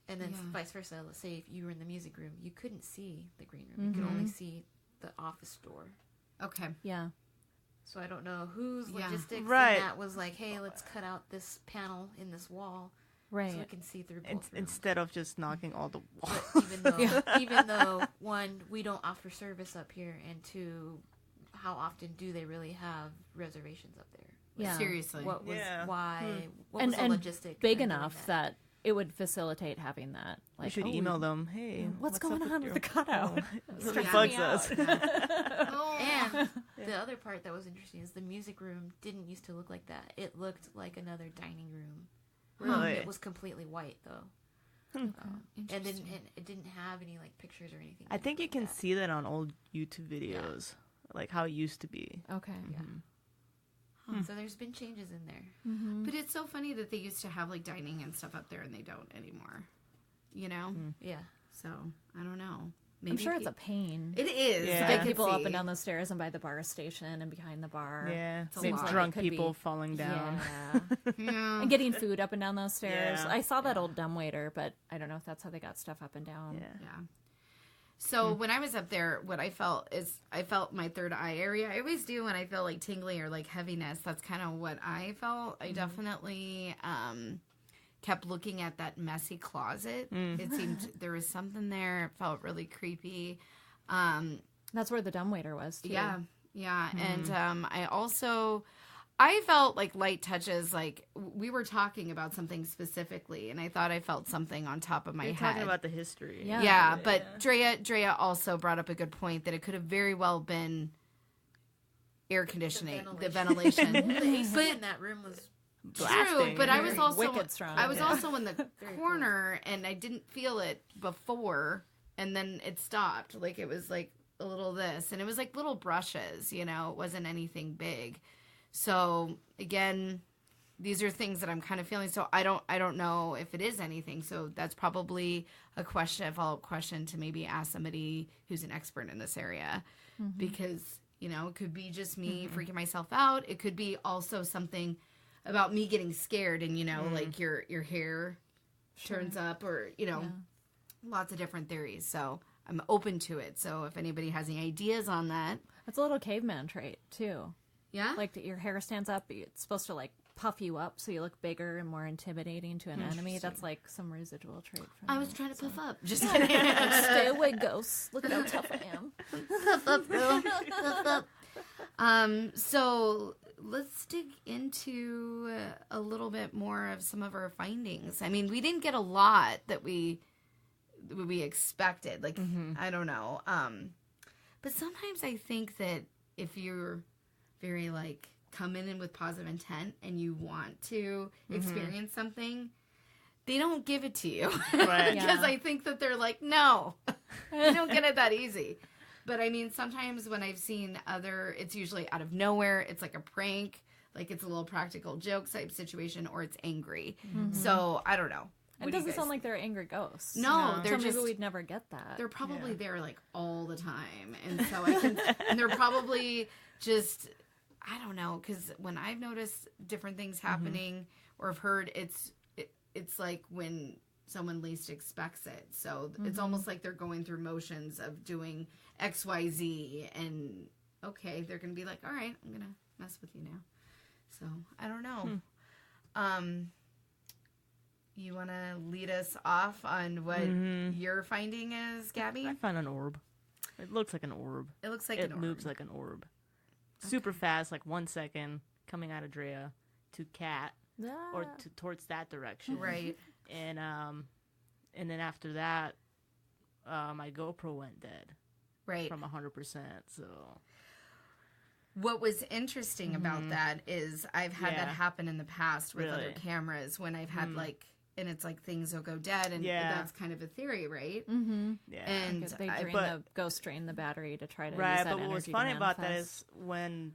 And then vice versa. Let's say if you were in the music room, you couldn't see the green room. You could only see the office door. Okay. Yeah. So I don't know whose logistics in that was like, hey, let's cut out this panel in this wall. Right. So we can see through both rooms. Instead of just knocking all the walls. Even though, one, we don't offer service up here, and two, how often do they really have reservations up there? Yeah. Seriously. What was why? What was the logistic? Big enough that it would facilitate having that. Like, you should email them. Hey, what's going on with the cutout? It bugs us. And the other part that was interesting is the music room didn't used to look like that. It looked like another dining room. Really? It was completely white though. And it didn't have any like pictures or anything. I think you can see that on old YouTube videos, like how it used to be. Okay. Yeah. So there's been changes in there. But it's so funny that they used to have like dining and stuff up there and they don't anymore. You know? Yeah. So I don't know. Maybe I'm sure it's a pain. It is. To get people up and down the stairs and by the bar station and behind the bar. Yeah. Seems like drunk people falling down. Yeah. And getting food up and down those stairs. I saw that old dumbwaiter, but I don't know if that's how they got stuff up and down. Yeah. So when I was up there, what I felt is I felt my third eye area. I always do when I feel like tingling or like heaviness. That's kind of what I felt. I definitely kept looking at that messy closet. It seemed there was something there. It felt really creepy. That's where the dumbwaiter was too. Yeah. And I felt like light touches. Like we were talking about something specifically, and I thought I felt something on top of my head. Talking about the history. Yeah, but Drea also brought up a good point that it could have very well been air conditioning, the ventilation. The AC in that room was blasting. True, but I was also wicked strong. I was also in the corner, and I didn't feel it before, and then it stopped. Like it was like a little this, and it was like little brushes. You know, it wasn't anything big. So again, these are things that I'm kind of feeling. So I don't know if it is anything. So that's probably a follow-up question to maybe ask somebody who's an expert in this area, because You know, it could be just me freaking myself out. It could be also something about me getting scared and, you know, like your hair turns up or, you know, lots of different theories. So I'm open to it. So if anybody has any ideas on that. It's a little caveman trait, too. Yeah? Like your hair stands up, it's supposed to like puff you up so you look bigger and more intimidating to an enemy. That's like some residual trait from I was trying to puff up. Just kidding. Stay away, ghosts. Look at how tough I am. Puff up, girl. Puff up. So let's dig into a little bit more of some of our findings. I mean, we didn't get a lot that we expected. Like, I don't know. But sometimes I think that if you're very, like, come in with positive intent and you want to experience something, they don't give it to you. Right. Because I think that they're like, no, you don't get it that easy. But I mean, sometimes when I've seen it's usually out of nowhere. It's like a prank, like it's a little practical joke type situation, or it's angry. So I don't know. It doesn't sound like they're angry ghosts. No, they're so just. Maybe we'd never get that. They're probably there like all the time, and so and they're probably just. I don't know, because when I've noticed different things happening or have heard, it's like when someone least expects it. So it's almost like they're going through motions of doing X, Y, Z, and okay, they're going to be like, all right, I'm going to mess with you now. So I don't know. You want to lead us off on what your finding is, Gabby? I found an orb. It looks like an orb. It looks like it an orb. moves like an orb. Super fast, like 1 second, coming out of Drea to Kat, or towards that direction. Right. And then after that, my GoPro went dead. Right. From 100%. So. What was interesting about that is I've had that happen in the past with other cameras when I've had like, and it's like things will go dead, and that's kind of a theory, right? Yeah. And they drain the battery to try to use that but what was energy funny to about that manifest. is when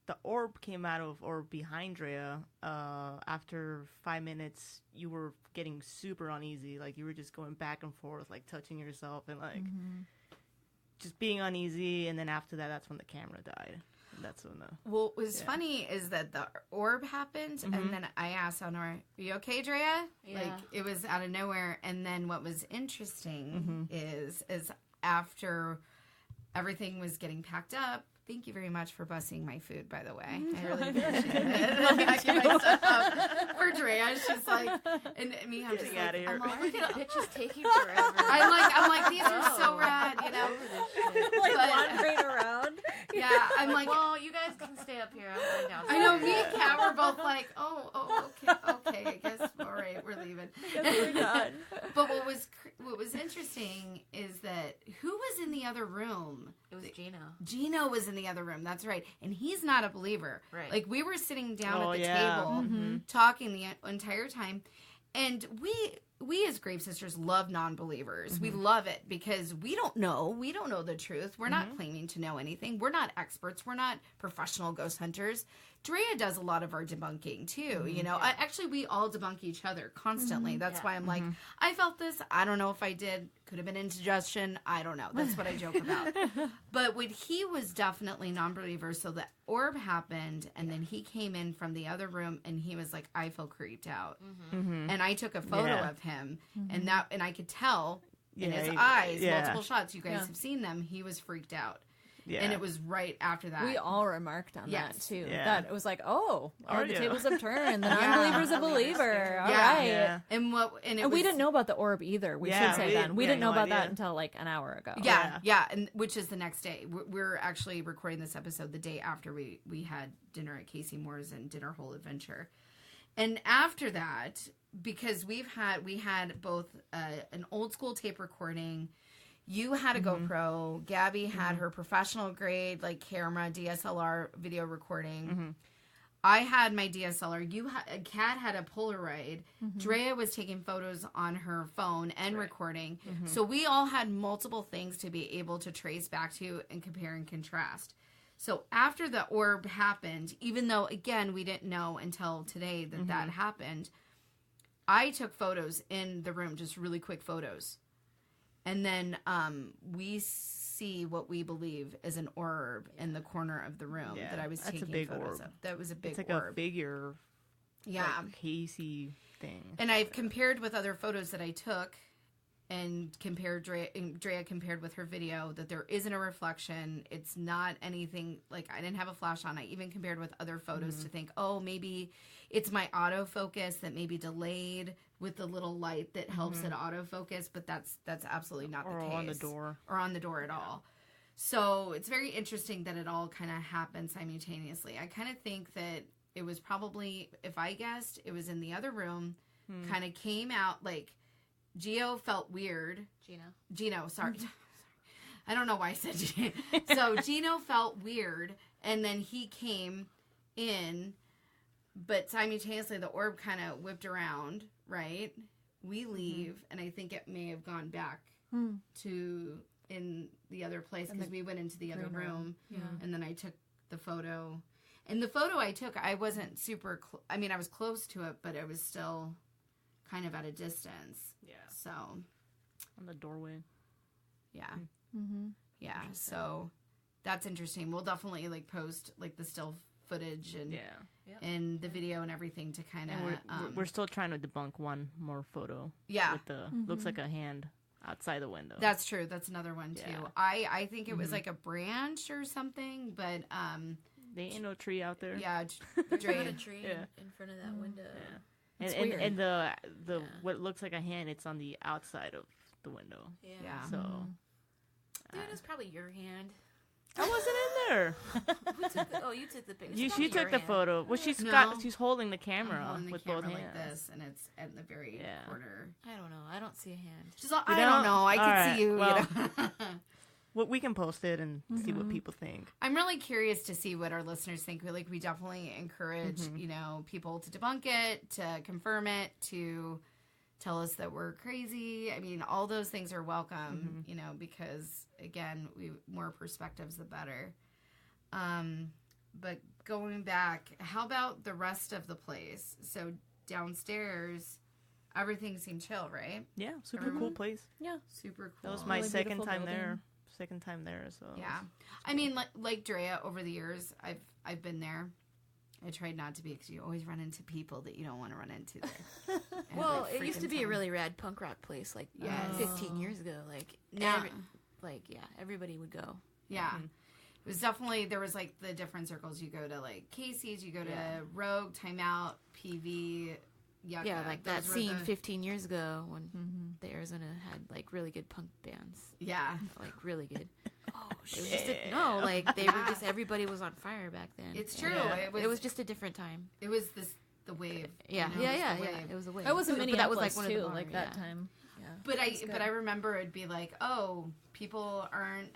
the orb came out of or behind Drea, after 5 minutes, you were getting super uneasy. Like you were just going back and forth, like touching yourself and like just being uneasy. And then after that, that's when the camera died. That's when what was funny is that the orb happened, and then I asked Eleanor, "Are you okay, Drea?" Yeah. Like it was out of nowhere. And then what was interesting is after everything was getting packed up. Thank you very much for busing my food, by the way. I really appreciate it. Packing my stuff up for Drea. She's like, and me, I'm just out of like, here. I'm all, look at Bitch is taking forever. I'm like, these are so rad, you know. Like But- wandering around. Yeah, I'm like, well, you guys can stay up here. I'm going downstairs. I know, me and Kat were both like, okay, I guess, all right, we're leaving. But what was interesting is that who was in the other room? It was Geno. Geno was in the other room, that's right. And he's not a believer. Right. Like, we were sitting down at the yeah. table talking the entire time. And we as Grave Sisters love non-believers. We love it because we don't know the truth. We're not claiming to know anything. We're not experts. We're not professional ghost hunters. Drea does a lot of our debunking too. You know, actually we all debunk each other constantly. That's why I'm like, I felt this. I don't know if I did. Could have been indigestion. I don't know. That's what I joke about. But when he was definitely non-believer, so the orb happened, and then he came in from the other room, and he was like, I feel creeped out. And I took a photo of him, and I could tell in his eyes, multiple shots. You guys have seen them. He was freaked out. Yeah. And it was right after that. We all remarked on that, too. Yeah. That it was like, the tables have turned. The non-believer's a believer. All right. Yeah. And we didn't know about the orb either. We should say then. We didn't know about that until like an hour ago. Yeah. And which is the next day. We're actually recording this episode the day after we had dinner at Casey Moore's and did our whole adventure. And after that, because we had both an old school tape recording. You had a GoPro. Gabby had her professional grade, like camera, DSLR video recording. I had my DSLR. Kat had a Polaroid. Drea was taking photos on her phone and recording. So we all had multiple things to be able to trace back to and compare and contrast. So after the orb happened, even though, again, we didn't know until today that happened, I took photos in the room, just really quick photos. And then we see what we believe is an orb in the corner of the room that I was taking photos of. That was a big orb. It's like a figure, like, hazy thing. And I've compared with other photos that I took, and Drea compared with her video, that there isn't a reflection. It's not anything, like, I didn't have a flash on. I even compared with other photos to think, oh, maybe it's my autofocus that may be delayed with the little light that helps it autofocus, but that's absolutely not the case. Or on the door. Or on the door at all. So it's very interesting that it all kind of happened simultaneously. I kind of think that it was probably, if I guessed, it was in the other room, kind of came out, like, Geo felt weird. Geno, sorry. I don't know why I said Geno. So Geno felt weird, and then he came in, but simultaneously the orb kind of whipped around, right? We leave, and I think it may have gone back to in the other place, because we went into the other room, and then I took the photo. And the photo I took, I wasn't super, I mean, I was close to it, but it was still kind of at a distance. Yeah. So. On the doorway. Yeah. Mm-hmm. Yeah. So that's interesting. We'll definitely, like, post, like, the still footage and and the video and everything to kind of. We're still trying to debunk one more photo. Yeah. With the looks like a hand outside the window. That's true. That's another one too. Yeah. I think it was like a branch or something, but there ain't no tree out there. Yeah. There's not a tree in front of that window. Yeah. And the what looks like a hand, it's on the outside of the window. Yeah. So, dude, it's probably your hand. I wasn't in there. Who took the, you took the picture. She took the photo. Well, she's holding the camera with both hands like this, and it's at the very corner. I don't know. I don't see a hand. She's like, I don't know. I can see you. Well, you know? Well, we can post it and see what people think. I'm really curious to see what our listeners think. We definitely encourage, people to debunk it, to confirm it, to tell us that we're crazy. I mean, all those things are welcome, because, again, more perspectives, the better. But going back, how about the rest of the place? So downstairs, everything seemed chill, right? Yeah, super cool place. Yeah. Super cool. That was my second time there. So yeah, I mean, like Drea, over the years, I've been there. I tried not to be, because you always run into people that you don't want to run into there. Well, it used to be a really rad punk rock place, 15 years ago. Everybody would go. Yeah. It was definitely, there was, like, the different circles. You go to, like, Casey's, you go to Rogue, Timeout, PV, Yucca. Yeah, like that scene 15 years ago when the Arizona had, like, really good punk bands. Yeah. Like, really good. Oh, shit. They were just, everybody was on fire back then. It's true. Yeah. It was just a different time. It was the wave. Yeah, it was a wave. It was a Minneapolis, that was like one too, of the like that time. Yeah. But I remember it'd be like, oh, people aren't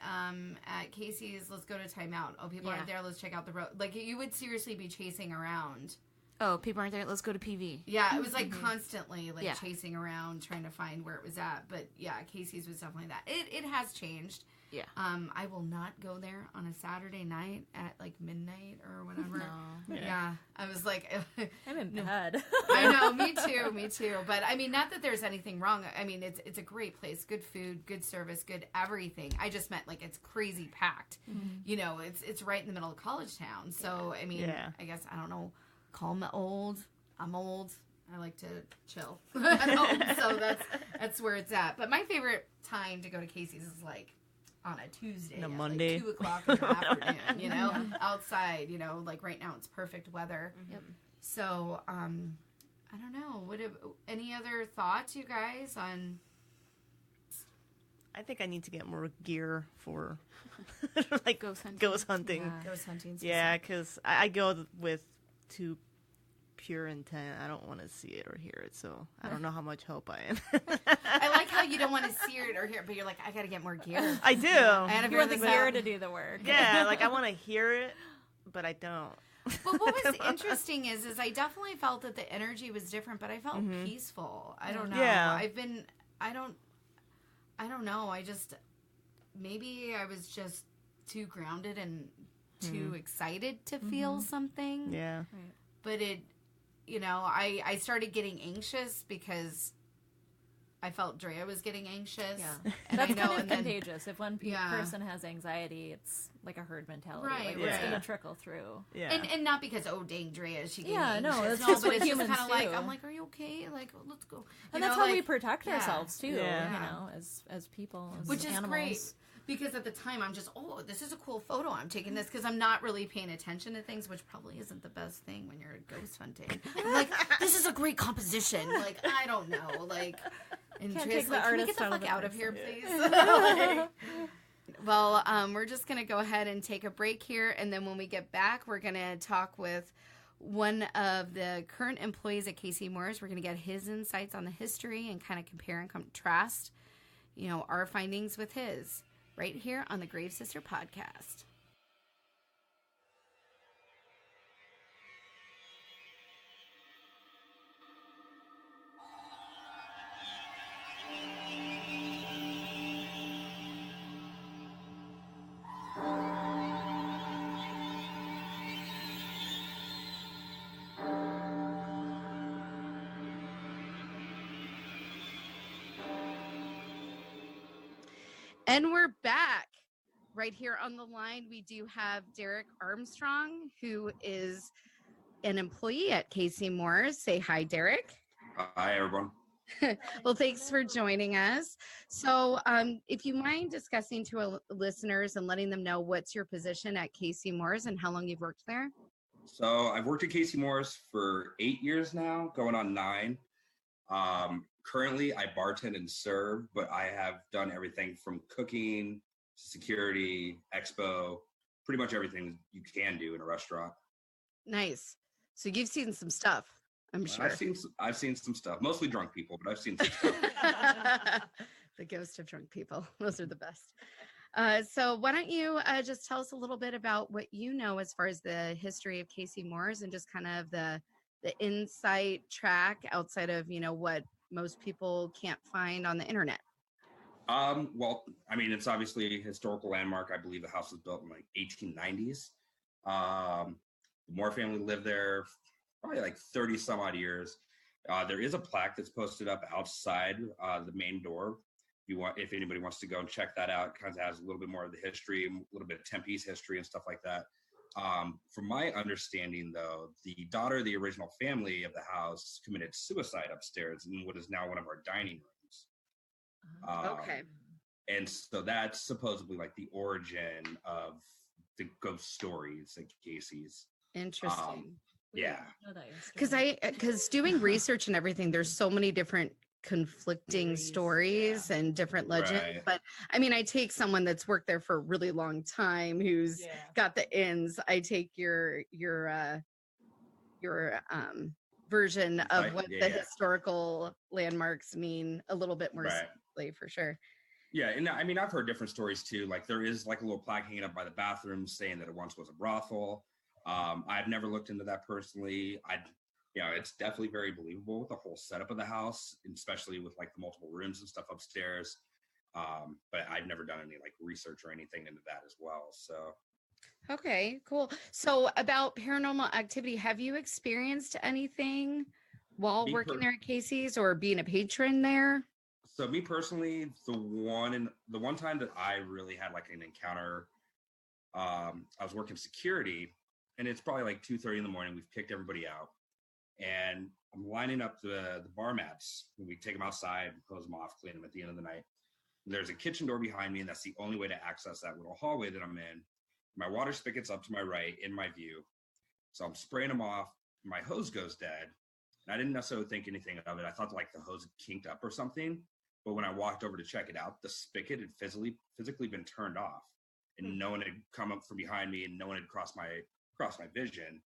at Casey's, let's go to Timeout. Oh, people aren't there, let's check out the road. Like, you would seriously be chasing around. Oh, people aren't there, let's go to PV. Yeah, it was like constantly chasing around, trying to find where it was at. But yeah, Casey's was definitely that. It has changed. Yeah. I will not go there on a Saturday night at like midnight or whatever. No. Yeah. I was like, I'm in bed. I know, me too. But I mean, not that there's anything wrong. I mean, it's a great place, good food, good service, good everything. I just meant, like, it's crazy packed. It's right in the middle of college town. So I mean, I guess, I don't know. Call me old. I'm old. I like to chill at home, so that's where it's at. But my favorite time to go to Casey's is like on a Tuesday, a Monday, like 2:00 in the afternoon. Outside. Like right now it's perfect weather. Yep. So I don't know. Any other thoughts, you guys, on? I think I need to get more gear for like ghost hunting. Yeah. Ghost hunting. Yeah, because I go with too pure intent. I don't want to see it or hear it, so I don't know how much help I am. I like how you don't want to see it or hear it, but you're like, I gotta get more gear. I do. You want the gear to do the work. Yeah, like I want to hear it, but I don't. But what was interesting is I definitely felt that the energy was different, but I felt peaceful. I don't know. Yeah. I don't know. Maybe I was just too grounded and too excited to feel something. Yeah. But I started getting anxious because I felt Drea was getting anxious. Yeah. And That's I know, kind of and then, contagious. If one person has anxiety, it's like a herd mentality. Right, Like, it's going to trickle through. Yeah. And not because, oh, dang, Drea, she gave me no, anxious. that's just but what it's just humans kind of like, do. I'm like, are you okay? Like, let's go. And You that's know, how we like, protect ourselves, too, Yeah. you know, as people, as Which is animals. great. Because at the time, I'm just, oh, this is a cool photo. I'm taking this because I'm not really paying attention to things, which probably isn't the best thing when you're ghost hunting. I'm like, this is a great composition. Like, I don't know. Like, and Can't Drea's take like, the can we get artist the out of fuck the out of here, person. please? Like, well, we're just going to go ahead and take a break here. And then when we get back, we're going to talk with one of the current employees at Casey Moore's. We're going to get his insights on the history and kind of compare and contrast, you know, our findings with his. Right here on the Grave Sister podcast. And we're back. Right here on the line, we do have Derek Armstrong, who is an employee at Casey Moore's. Say hi, Derek. Hi, everyone. Well, thanks for joining us. So if you mind discussing to our listeners and letting them know what's your position at Casey Moore's and how long you've worked there. So I've worked at Casey Moore's for 8 years now, going on 9. Currently, I bartend and serve, but I have done everything from cooking, security, expo, pretty much everything you can do in a restaurant. Nice. So you've seen some stuff, I'm sure. I've seen some stuff, mostly drunk people, but I've seen some stuff. The ghost of drunk people. Those are the best. So why don't you just tell us a little bit about what you know as far as the history of Casey Moore's and just kind of the insight track outside of, you know, what most people can't find on the internet. Well, I mean, it's obviously a historical landmark. I believe the house was built in like 1890s. The Moore family lived there probably like 30 some odd years. There is a plaque that's posted up outside the main door. If anybody wants to go and check that out, it kind of has a little bit more of the history, a little bit of Tempe's history and stuff like that. From my understanding, though, the daughter of the original family of the house committed suicide upstairs in what is now one of our dining rooms. Okay. And so that's supposedly like the origin of the ghost stories at Casey's. Interesting. Yeah. Because doing research and everything, there's so many different conflicting stories and different legends. Right. But I mean, I take someone that's worked there for a really long time who's got the ins. I take your version of what the historical landmarks mean a little bit more simply, for sure. Yeah, and I mean, I've heard different stories too. Like there is like a little plaque hanging up by the bathroom saying that it once was a brothel. I've never looked into that personally. It's definitely very believable with the whole setup of the house, especially with like the multiple rooms and stuff upstairs. But I've never done any like research or anything into that as well. So. Okay, cool. So about paranormal activity, have you experienced anything while working there at Casey's or being a patron there? So me personally, the one time that I really had like an encounter, I was working security, and it's probably like 2:30 in the morning. We've kicked everybody out, and I'm lining up the bar mats. We take them outside, close them off, clean them at the end of the night. And there's a kitchen door behind me, and that's the only way to access that little hallway that I'm in. My water spigot's up to my right in my view, so I'm spraying them off. My hose goes dead, and I didn't necessarily think anything of it. I thought like the hose had kinked up or something. But when I walked over to check it out, the spigot had physically been turned off, and no one had come up from behind me, and no one had crossed my vision.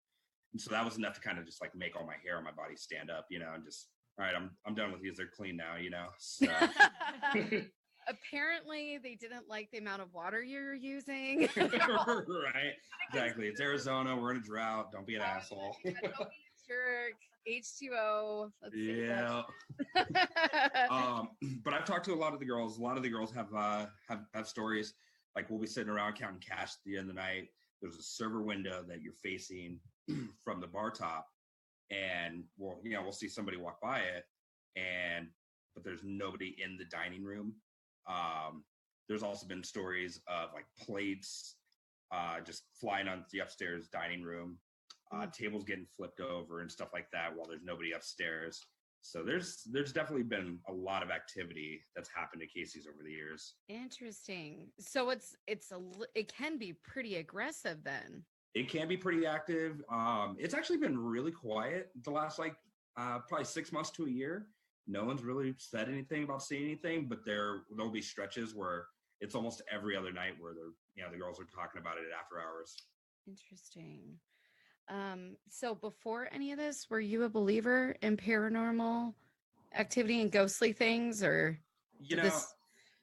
And so that was enough to kind of just like make all my hair on my body stand up, and just, all right, I'm done with these. They're clean now, So. Apparently they didn't like the amount of water you're using. Right. Exactly. It's Arizona. We're in a drought. Don't be an asshole. Don't be a jerk. H2O. Let's see. Yeah. But I've talked to a lot of the girls. A lot of the girls have stories. Like we'll be sitting around counting cash at the end of the night. There's a server window that you're facing from the bar top, and we'll see somebody walk by it, and but there's nobody in the dining room. There's also been stories of like plates just flying on the upstairs dining room, tables getting flipped over and stuff like that while there's nobody upstairs. So there's definitely been a lot of activity that's happened at Casey's over the years. Interesting. So it can be pretty aggressive then. It can be pretty active. It's actually been really quiet the last probably 6 months to a year. No one's really said anything about seeing anything, but there'll be stretches where it's almost every other night where the girls are talking about it after hours. Interesting. So before any of this, were you a believer in paranormal activity and ghostly things, or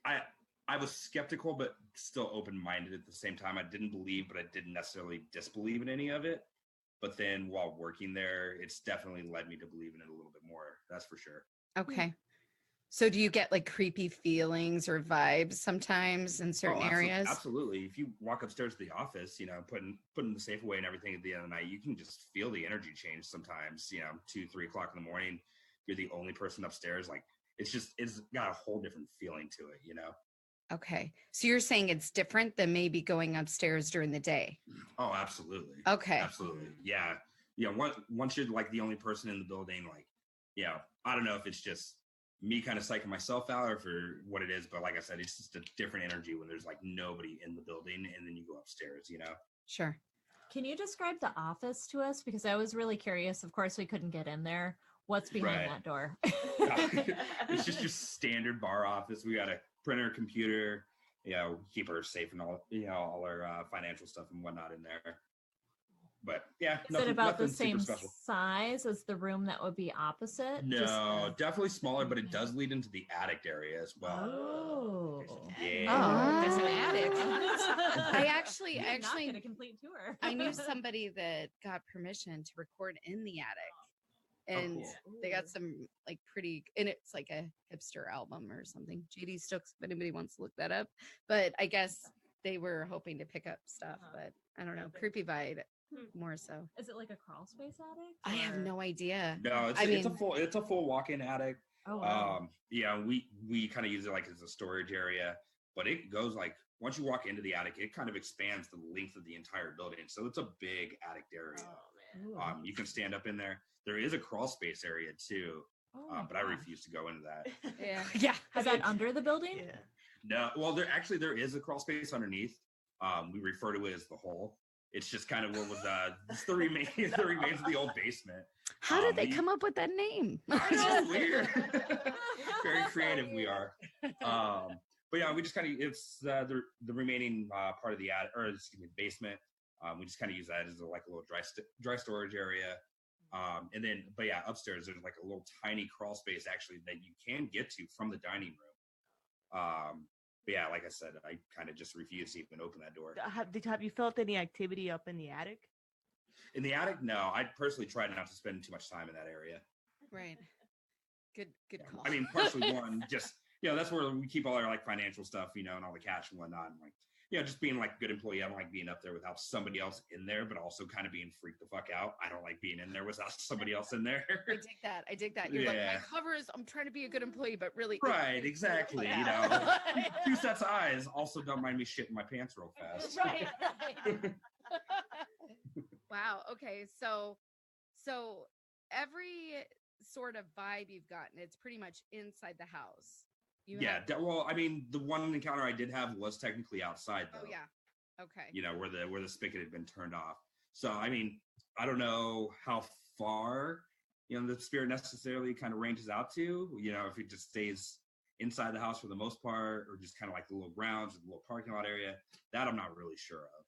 I was skeptical, but still open-minded at the same time. I didn't believe, but I didn't necessarily disbelieve in any of it. But then while working there, it's definitely led me to believe in it a little bit more. That's for sure. Okay. So do you get like creepy feelings or vibes sometimes in certain areas? Absolutely. If you walk upstairs to the office, putting the safe away and everything at the end of the night, you can just feel the energy change sometimes, 2-3 o'clock in the morning, you're the only person upstairs. Like it's got a whole different feeling to it, Okay. So you're saying it's different than maybe going upstairs during the day? Oh, absolutely. Okay. Absolutely. Yeah. Once you're like the only person in the building, like, I don't know if it's just me kind of psyching myself out or for what it is, but like I said, it's just a different energy when there's like nobody in the building and then you go upstairs, Sure. Can you describe the office to us? Because I was really curious. Of course, we couldn't get in there. What's behind that door? It's just your standard bar office. We got a printer, computer, keep her safe and all, all our financial stuff and whatnot in there. But yeah, is it about the same size as the room that would be opposite? No, definitely smaller, but it does lead into the attic area as well. Oh, yeah. There's an attic. I actually get a complete tour. I knew somebody that got permission to record in the attic. And they got some like pretty, and it's like a hipster album or something. JD Stokes, if anybody wants to look that up. But I guess they were hoping to pick up stuff, but I don't know. Creepy vibe more so. Is it like a crawl space attic? I have no idea. No, it's a full walk-in attic. Oh wow. We kind of use it like as a storage area, but it goes like once you walk into the attic, it kind of expands the length of the entire building. So it's a big attic area. Oh, man. You can stand up in there. There is a crawl space area too, but I refuse to go into that. Yeah. Is that under the building? Yeah. No, well, there is a crawl space underneath. We refer to it as the hole. It's just kind of what was the remains of the old basement. How did they come up with that name? I know, weird. Very creative we are. But yeah, we just kind of it's the remaining part of the attic, or excuse me, basement. We just kind of use that as a little dry storage area. And then, but yeah, upstairs there's like a little tiny crawl space actually that you can get to from the dining room. But yeah, like I said, I kind of just refuse to even open that door. Have you felt any activity up in the attic? In the attic, no. I personally try not to spend too much time in that area. Right. Good call. I mean, partially one, just that's where we keep all our like financial stuff, and all the cash and whatnot, and like. Just being like a good employee. I don't like being up there without somebody else in there, but also kind of being freaked the fuck out. I don't like being in there without somebody else in there. I dig that. You're like, my cover is, I'm trying to be a good employee, but really. Right, exactly. 2 sets of eyes. Also, don't mind me shitting my pants real fast. Right. Wow. Okay. So every sort of vibe you've gotten, it's pretty much inside the house. Well, I mean, the one encounter I did have was technically outside, though. Oh, yeah. Okay. Where the spigot had been turned off. So, I mean, I don't know how far, the spirit necessarily kind of ranges out to, if it just stays inside the house for the most part, or just kind of like the little grounds or the little parking lot area. That I'm not really sure of.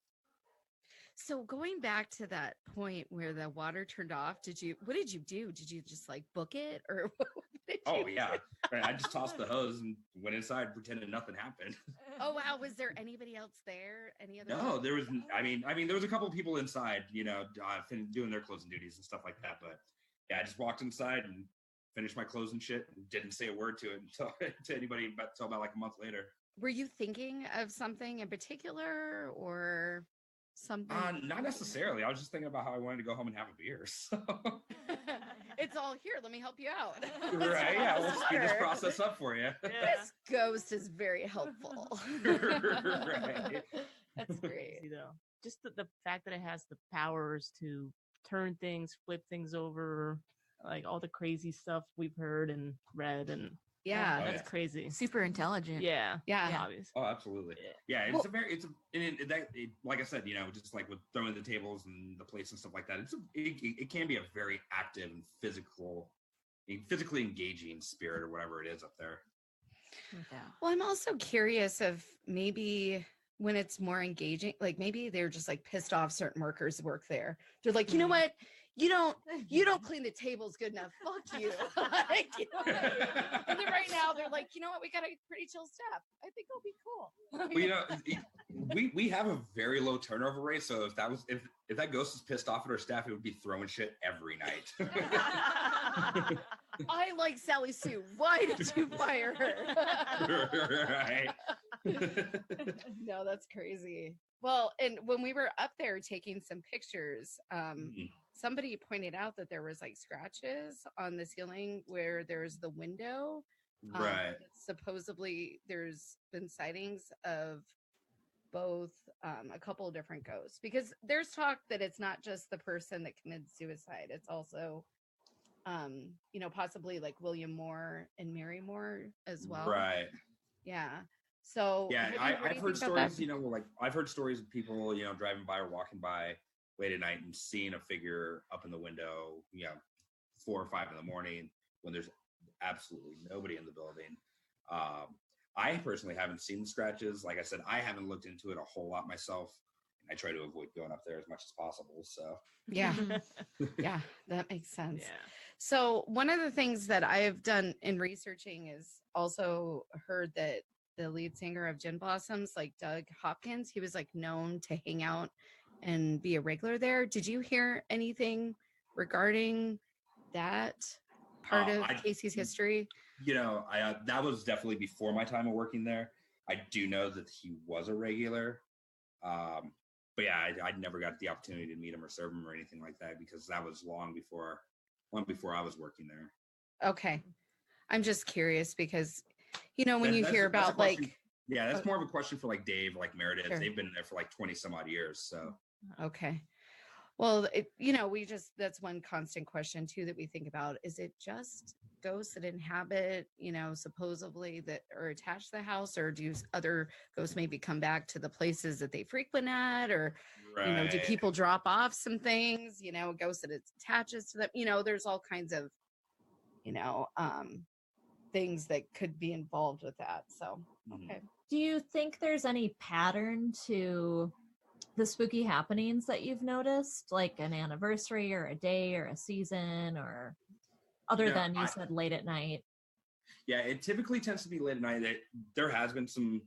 So going back to that point where the water turned off, what did you do? Did you just like book it, or what did you do? Yeah. Right. I just tossed the hose and went inside, pretending nothing happened. Oh wow. Was there anybody else there? Any other? No, there was. I mean, there was a couple of people inside, doing their closing duties and stuff like that. But yeah, I just walked inside and finished my closing shit and didn't say a word to it to anybody until about like a month later. Were you thinking of something in particular, or something? Not necessarily. I was just thinking about how I wanted to go home and have a beer. So. It's all here. Let me help you out. Right? Yeah, we'll speed this process up for you. This ghost is very helpful. Right. That's great. You know, just the fact that it has the powers to turn things, flip things over, like all the crazy stuff we've heard and read, and Yeah, that's crazy. Super intelligent. Yeah, obvious. Oh, absolutely. Yeah, it's like I said, you know, just like with throwing the tables and the plates and stuff like that. It can be a very active and physically engaging spirit or whatever it is up there. Yeah. Well, I'm also curious of maybe when it's more engaging, like maybe they're just like pissed off certain workers who work there. They're like, you know what? You don't clean the tables good enough. Fuck you. Like, you know what I mean? And then right now they're like, you know what? We got a pretty chill staff. I think it'll be cool. Well, you know, we have a very low turnover rate. So if that ghost is pissed off at our staff, it would be throwing shit every night. I like Sally Sue. Why did you fire her? Right. No, that's crazy. Well, and when we were up there taking some pictures, somebody pointed out that there was like scratches on the ceiling where there's the window. Right. Supposedly there's been sightings of both a couple of different ghosts, because there's talk that it's not just the person that committed suicide. It's also, possibly like William Moeur and Mary Moore as well. Right. Yeah. So yeah, I've heard stories, I've heard stories of people, driving by or walking by late at night and seeing a figure up in the window, 4 or 5 in the morning when there's absolutely nobody in the building. I personally haven't seen the scratches. Like I said, I haven't looked into it a whole lot myself. I try to avoid going up there as much as possible. So yeah, yeah, that makes sense. Yeah. So one of the things that I have done in researching is also heard that the lead singer of Gin Blossoms, like Doug Hopkins, he was like known to hang out and be a regular there. Did you hear anything regarding that part of Casey's history? That was definitely before my time of working there. I do know that he was a regular. But yeah, I never got the opportunity to meet him or serve him or anything like that, because that was long before I was working there. Okay. I'm just curious because, when you hear about like... Yeah, that's more of a question for like Dave, like Meredith. Sure. They've been there for like 20 some odd years. So. Okay. Well, that's one constant question too that we think about. Is it just ghosts that inhabit, supposedly that are attached to the house, or do other ghosts maybe come back to the places that they frequent at, or, right. Do people drop off some things, ghosts that it attaches to them? There's all kinds of, things that could be involved with that. So, okay. Do you think there's any pattern to the spooky happenings that you've noticed, like an anniversary or a day or a season, or other than you said late at night? Yeah, it typically tends to be late at night. There has been some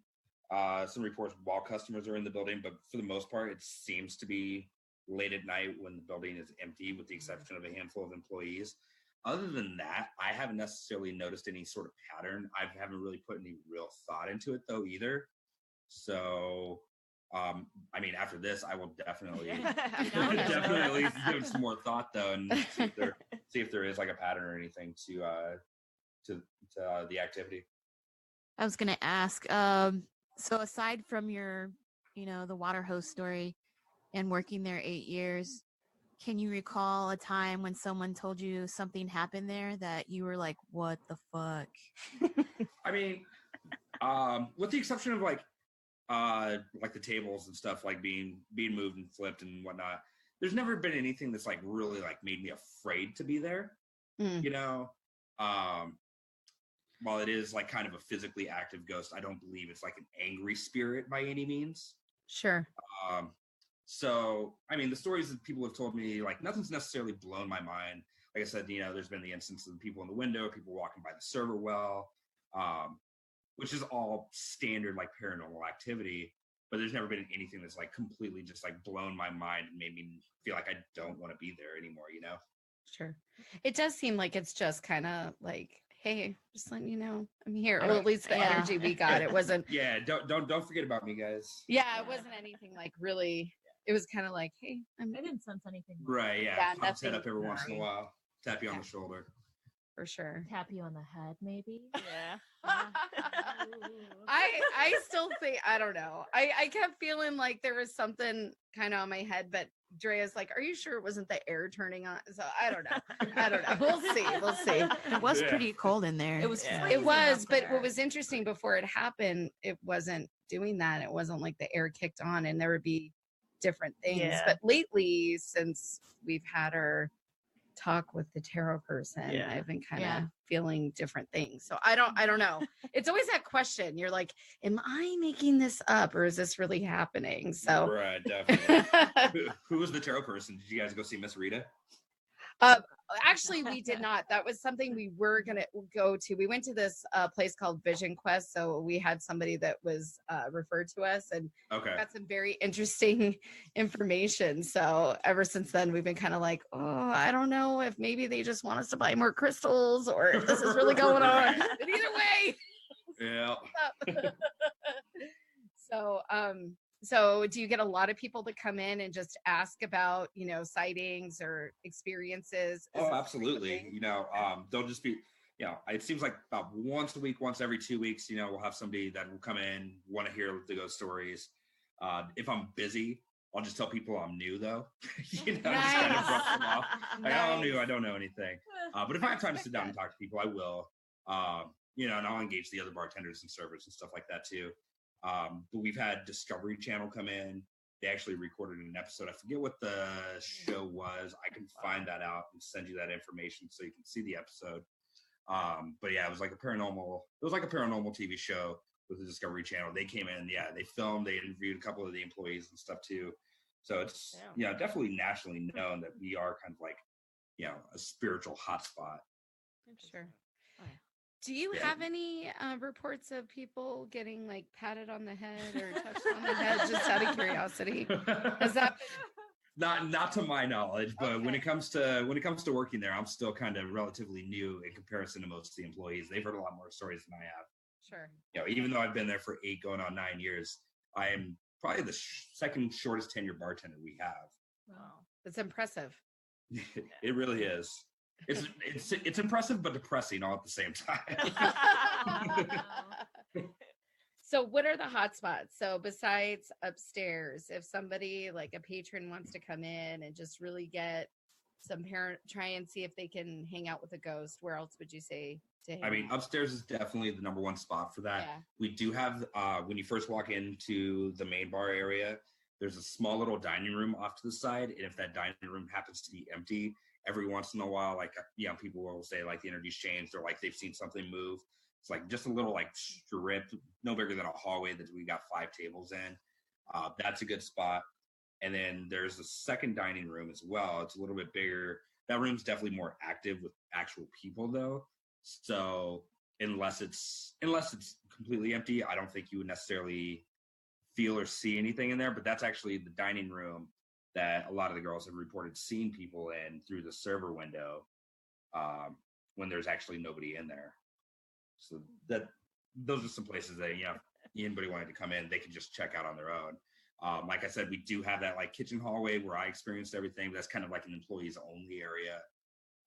reports while customers are in the building, but for the most part, it seems to be late at night when the building is empty, with the exception of a handful of employees. Other than that, I haven't necessarily noticed any sort of pattern. I haven't really put any real thought into it though either. So, after this, I will definitely give some more thought though, and see if there is like a pattern or anything to the activity. I was gonna ask. So aside from your, the water hose story, and working there 8 years, can you recall a time when someone told you something happened there that you were like, "What the fuck"? With the exception of like the tables and stuff like being moved and flipped and whatnot, there's never been anything that's like really like made me afraid to be there. While it is like kind of a physically active ghost, I don't believe it's like an angry spirit by any means. Sure. So the stories that people have told me, like, nothing's necessarily blown my mind. Like I said, there's been the instance of people in the window, people walking by the server well, which is all standard like paranormal activity, but there's never been anything that's like completely just like blown my mind and made me feel like I don't want to be there anymore, Sure. It does seem like it's just kind of like, hey, just letting you know I'm here. Well, at least the energy we got. It wasn't. Yeah, don't forget about me, guys. Yeah, it wasn't anything like really. It was kind of like, hey, I didn't sense anything. Right, yeah. Pops head up every once in a while. Tap you on the shoulder. For sure. Tap you on the head, maybe. Yeah. I still think, I don't know. I kept feeling like there was something kind of on my head, but Drea's like, are you sure it wasn't the air turning on? So I don't know. We'll see. It was pretty cold in there. It was. It was, but what was interesting before it happened, it wasn't doing that. It wasn't like the air kicked on and there would be different things. Yeah. But lately, since we've had our talk with the tarot person, I've been kind of feeling different things. So I don't know. It's always that question. You're like, am I making this up or is this really happening? So right, definitely. Who was the tarot person? Did you guys go see Miss Rita? Actually, we did not. That was something we were going to go to. We went to this place called Vision Quest. So we had somebody that was referred to us and got some very interesting information. So ever since then, we've been kind of like, oh, I don't know if maybe they just want us to buy more crystals or if this is really going on. But either way. Yeah. So do you get a lot of people to come in and just ask about, sightings or experiences? Oh, absolutely. They'll just be, it seems like about once a week, once every 2 weeks, we'll have somebody that will come in, want to hear the ghost stories. If I'm busy, I'll just tell people I'm new though. Just kind of brush them off. Like, I'm new, I don't know anything. But if I have time to sit down and talk to people, I will. And I'll engage the other bartenders and servers and stuff like that too. But we've had Discovery Channel come in. They actually recorded an episode. I forget what the show was. I can find that out and send you that information so you can see the episode. But yeah, it was like a paranormal TV show with the Discovery Channel. They came in, they filmed, they interviewed a couple of the employees and stuff too. So it's definitely nationally known that we are kind of like, a spiritual hotspot. Sure. Do you have any reports of people getting like patted on the head or touched on the head, just out of curiosity? Has that not to my knowledge, but when it comes to working there, I'm still kind of relatively new in comparison to most of the employees. They've heard a lot more stories than I have. Sure. Even though I've been there for 8 going on 9 years, I am probably the second shortest tenured bartender we have. Wow, that's impressive. It really is. It's impressive but depressing all at the same time. So what are the hot spots? So besides upstairs, if somebody like a patron wants to come in and just really get some try and see if they can hang out with a ghost, where else would you say to hang out? Upstairs is definitely the number one spot for that. Yeah. We do have when you first walk into the main bar area, there's a small little dining room off to the side, and if that dining room happens to be empty, every once in a while, people will say like the energy's changed or like they've seen something move. It's like just a little like strip, no bigger than a hallway that we got 5 tables in. That's a good spot. And then there's a second dining room as well. It's a little bit bigger. That room's definitely more active with actual people though. So unless it's completely empty, I don't think you would necessarily feel or see anything in there. But that's actually the dining room that a lot of the girls have reported seeing people in through the server window when there's actually nobody in there. So those are some places that, anybody wanted to come in, they can just check out on their own. Like I said, we do have that like kitchen hallway where I experienced everything. That's kind of like an employees only area.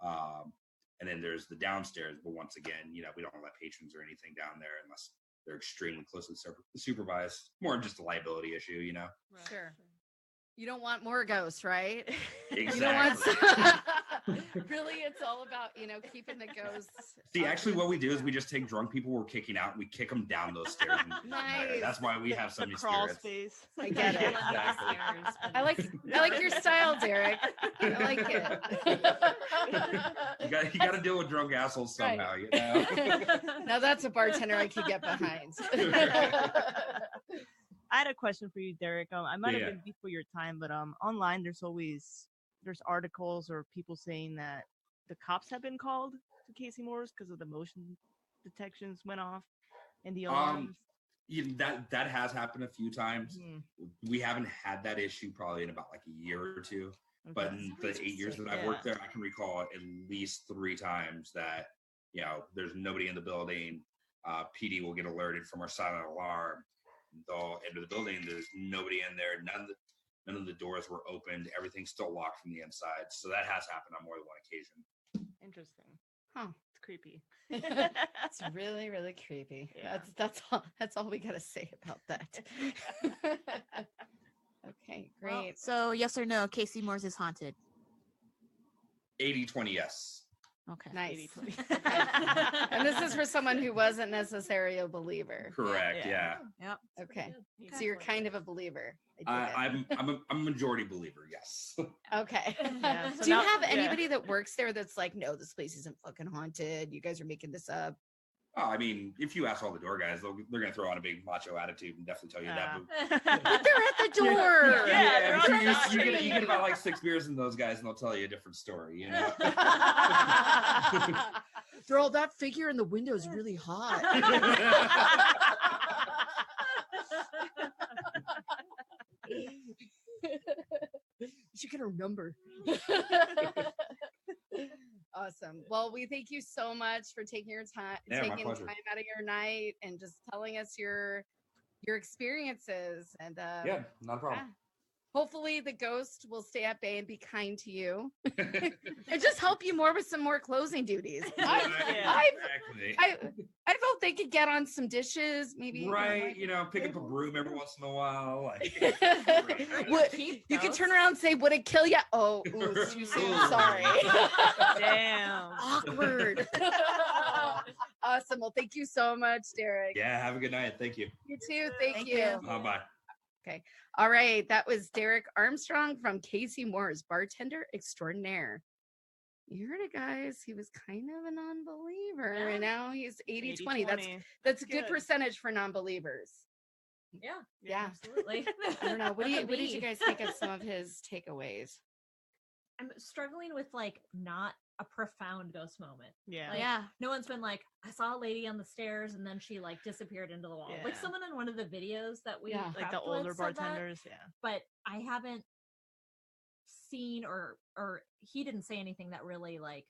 And then there's the downstairs. But once again, we don't let patrons or anything down there unless they're extremely closely supervised. More of just a liability issue, Right. Sure. You don't want more ghosts, right? Exactly. You don't want really, it's all about, keeping the ghosts. See, actually what we do is we just take drunk people we're kicking out and we kick them down those stairs. Nice. That's why we have so many crawl spirits. space. I get it. Exactly. I like your style, Derek. I like it. You got to deal with drunk assholes somehow, Right. Now that's a bartender I could get behind. I had a question for you, Derek. I might have been before your time, but online there's articles or people saying that the cops have been called to Casey Moore's because of the motion detections went off and the alarms. That has happened a few times. We haven't had that issue probably in about like a year or two. Okay. But in the 8 years that I've worked there, I can recall at least 3 times that there's nobody in the building. PD will get alerted from our silent alarm. They'll enter the building. There's nobody in there. None of the doors were opened. Everything's still locked from the inside. So that has happened on more than one occasion. Interesting. Huh. It's creepy. It's really, really creepy. Yeah. That's all we gotta say about that. Okay, great. Well, so yes or no, Casey Moore's is haunted. 80-20 yes. Okay. Nice. 80-20. And this is for someone who wasn't necessarily a believer. Correct. Yeah. Yeah. Yep. Okay. So you're kind of a believer. I'm a majority believer. Yes. Okay. Yeah, so Do you now- have yeah. anybody that works there that's like, no, this place isn't fucking haunted. You guys are making this up. Oh, I mean, if you ask all the door guys, they're going to throw on a big macho attitude and definitely tell you that. But they're at the door. Yeah, I'm sure they're on the you get about like 6 beers in those guys, and they'll tell you a different story. You know. Girl, that figure in the window is really hot. You get her number. Awesome. Well, we thank you so much for taking your time, Yeah, my taking pleasure. time out of your night, and just telling us your experiences. And Yeah, not a problem. hopefully, the ghost will stay at bay and be kind to you, and just help you more with some more closing duties. Exactly. I felt they could get on some dishes, maybe. Right, pick up a broom every once in a while. Like, You can turn around and say, "Would it kill you?" Oh, ooh, too soon. Ooh. Sorry. Damn. Awkward. Awesome. Well, thank you so much, Derek. yeah, have a good night. Thank you. You too. Thank Thank you. you. Bye. All right. That was Derek Armstrong from Casey Moore's bartender extraordinaire. You heard it, guys. He was kind of a non-believer, and now he's 80-20. That's a good percentage for non-believers. Yeah. Absolutely. I don't know. What did you guys think of some of his takeaways? I'm struggling with like not a profound ghost moment. Yeah. Like, Yeah. No one's been like, I saw a lady on the stairs and then she like disappeared into the wall. Like Yeah. someone in one of the videos that we Yeah. Like the prepped with older said that, bartenders. Yeah. but I haven't seen or he didn't say anything that really like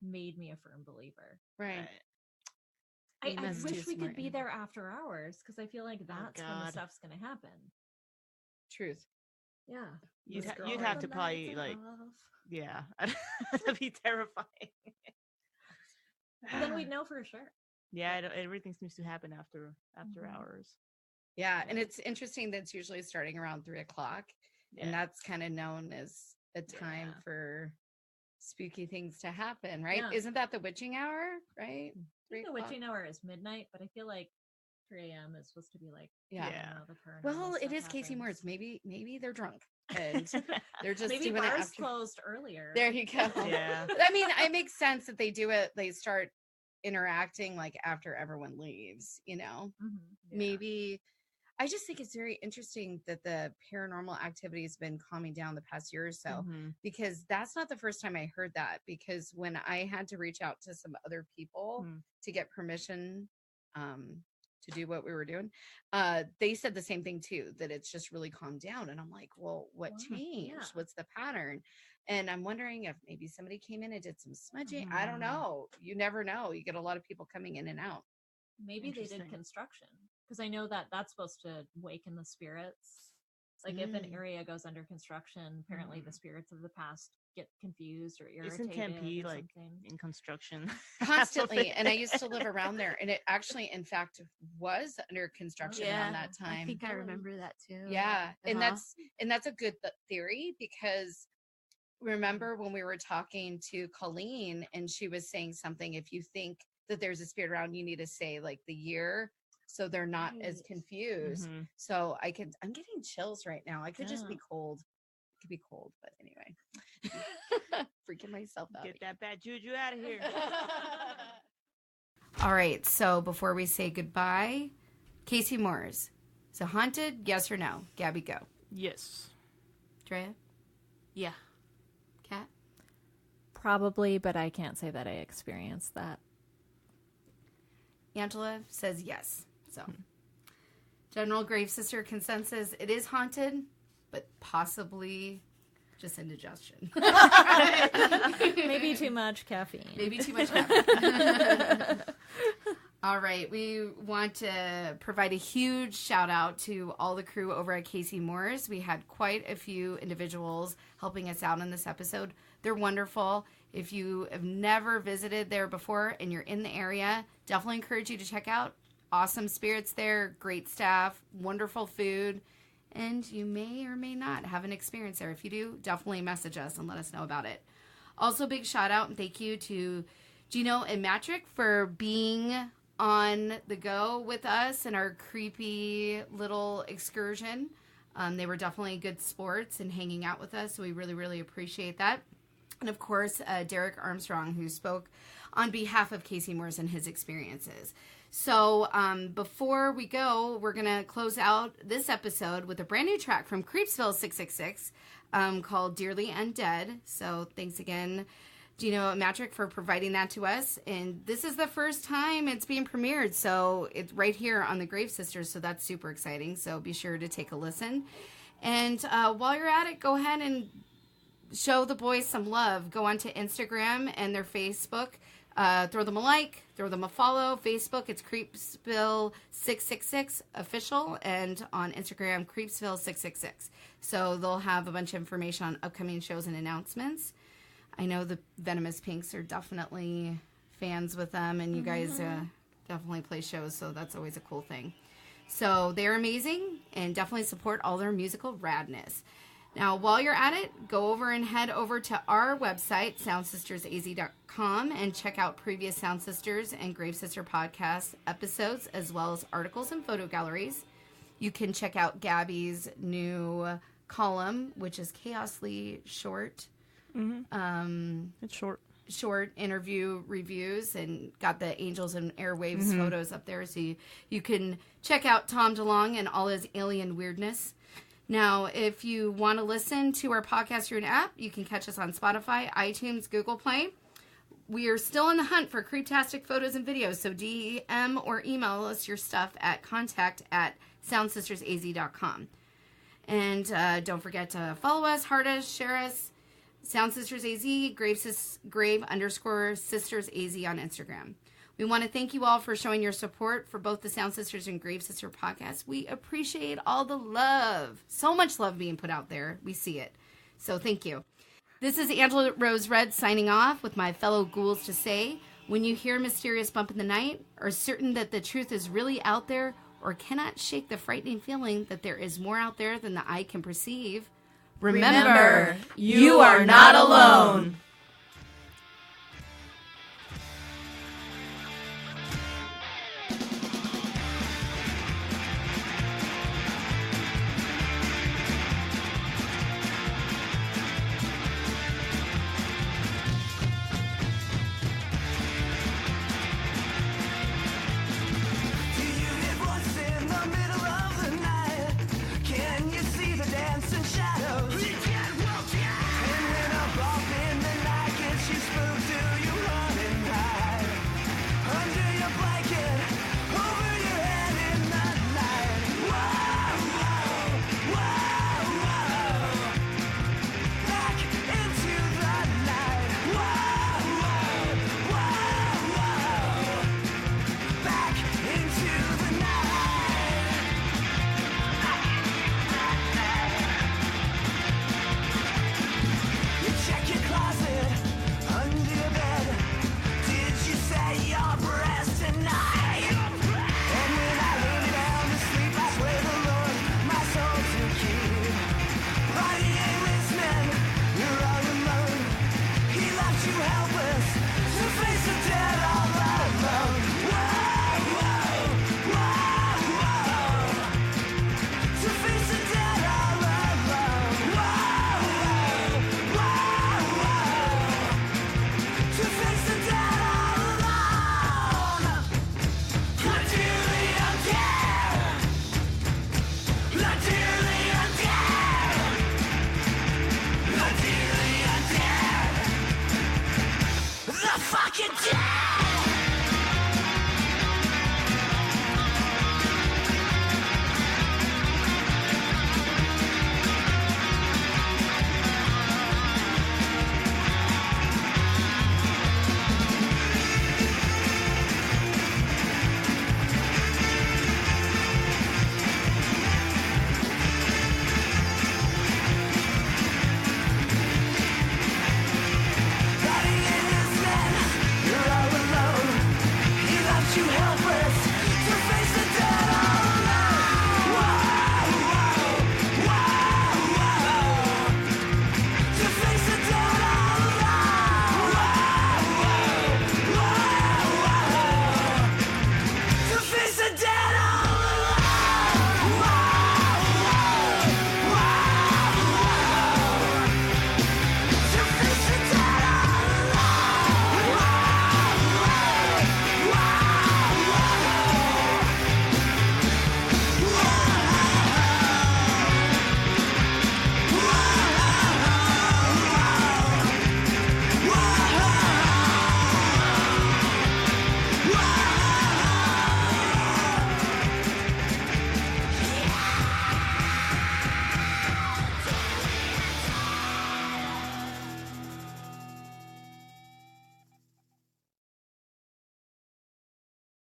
made me a firm believer. Right. I That's wish too we smart, could be yeah. there after hours because I feel like that's when the God. stuff's gonna happen. Truth. Yeah. You'd, This ha- girl you'd in have the to probably night like, of- yeah, that'd be terrifying. then we'd know for sure. Yeah, everything seems to happen after Mhm. hours. Yeah. And it's interesting that it's usually starting around 3:00. Yeah. And that's kind of known as a time Yeah. for spooky things to happen, right? Yeah. Isn't that the witching hour, right? I think the 3:00? witching hour is midnight, but I feel like 3 a.m. is supposed to be like Yeah. Yeah. the paranormal Well, it stuff is Casey Moore's. happens. Maybe they're drunk and they're just Maybe doing it bars after. closed earlier. There you go. Yeah. I mean, it makes sense that they do it. They start interacting like after everyone leaves. Mhm. Maybe. I just think it's very interesting that the paranormal activity has been calming down the past year or so. Mhm. Because that's not the first time I heard that. Because when I had to reach out to some other people to get permission to do what we were doing, they said the same thing too, that it's just really calmed down. And I'm like, well, what Wow, changed? yeah. What's the pattern? And I'm wondering if maybe somebody came in and did some smudging. I don't Mhm. know. You never know. You get a lot of people coming in and out. Maybe they did Interesting. construction because I know that that's supposed to waken the spirits. Like if an Mm. area goes under construction, apparently the spirits of the past get confused or irritated. Isn't Tempe or like something. in construction? Constantly. And I used to live around there. And it actually, in fact, was under construction Yeah, around that time. I think I remember that too. Yeah, and Uh-huh. that's a good theory because remember when we were talking to Colleen and she was saying something, if you think that there's a spirit around, you need to say like the year so they're not as Right. confused. Mhm. So I'm getting chills right now. I could just be Yeah. cold. It could be cold, but anyway. Freaking myself out. Get that bad juju out of here. All right, so before we say goodbye, Casey Moore's. Is it haunted? Yes or no? Gabby, go. Yes. Drea? Yeah. Kat? Probably, but I can't say that I experienced that. Angela says yes. So, general grave sister consensus: it is haunted, but possibly just indigestion. Maybe too much caffeine. Maybe too much caffeine. All right, we want to provide a huge shout out to all the crew over at Casey Moore's. We had quite a few individuals helping us out in this episode. They're wonderful. If you have never visited there before and you're in the area, definitely encourage you to check out. Awesome spirits there, great staff, wonderful food, and you may or may not have an experience there. If you do, definitely message us and let us know about it. Also, big shout out and thank you to Geno and Matrick for being on the go with us in our creepy little excursion. They were definitely good sports and hanging out with us, so we really, really appreciate that. And of course, Derek Armstrong, who spoke on behalf of Casey Moore's and his experiences. So before we go, we're going to close out this episode with a brand new track from Creepsville 666 called Dearly Undead. So thanks again, Geno and Matrick, for providing that to us. And this is the first time it's being premiered, so it's right here on the Grave Sisters, so that's super exciting. So be sure to take a listen. And while you're at it, go ahead and show the boys some love. Go onto Instagram and their Facebook. Throw them a like, throw them a follow. Facebook, it's Creepsville 666 official, and on Instagram, Creepsville 666. So they'll have a bunch of information on upcoming shows and announcements. I know the Venomous Pinks are definitely fans with them, and you guys definitely play shows, so that's always a cool thing. So they're amazing, and definitely support all their musical radness. Now, while you're at it, go over and head over to our website, soundsistersaz.com, and check out previous Sound Sisters and Grave Sister podcast episodes, as well as articles and photo galleries. You can check out Gabby's new column, which is chaosly short. It's short. Short interview reviews, and got the Angels and Airwaves photos up there, so you can check out Tom DeLonge and all his alien weirdness. Now, if you want to listen to our podcast through an app, you can catch us on Spotify, iTunes, Google Play. We are still in the hunt for creeptastic photos and videos, so DM or email us your stuff at contact@soundsistersaz.com. And don't forget to follow us, heart us, share us, Sound Sisters AZ, grave_sisters AZ on Instagram. We want to thank you all for showing your support for both the Sound Sisters and Grave Sister podcasts. We appreciate all the love. So much love being put out there. We see it. So thank you. This is Angela RoseRed signing off with my fellow ghouls to say, when you hear a mysterious bump in the night, are certain that the truth is really out there, or cannot shake the frightening feeling that there is more out there than the eye can perceive, remember, you are not alone. Fucking dead!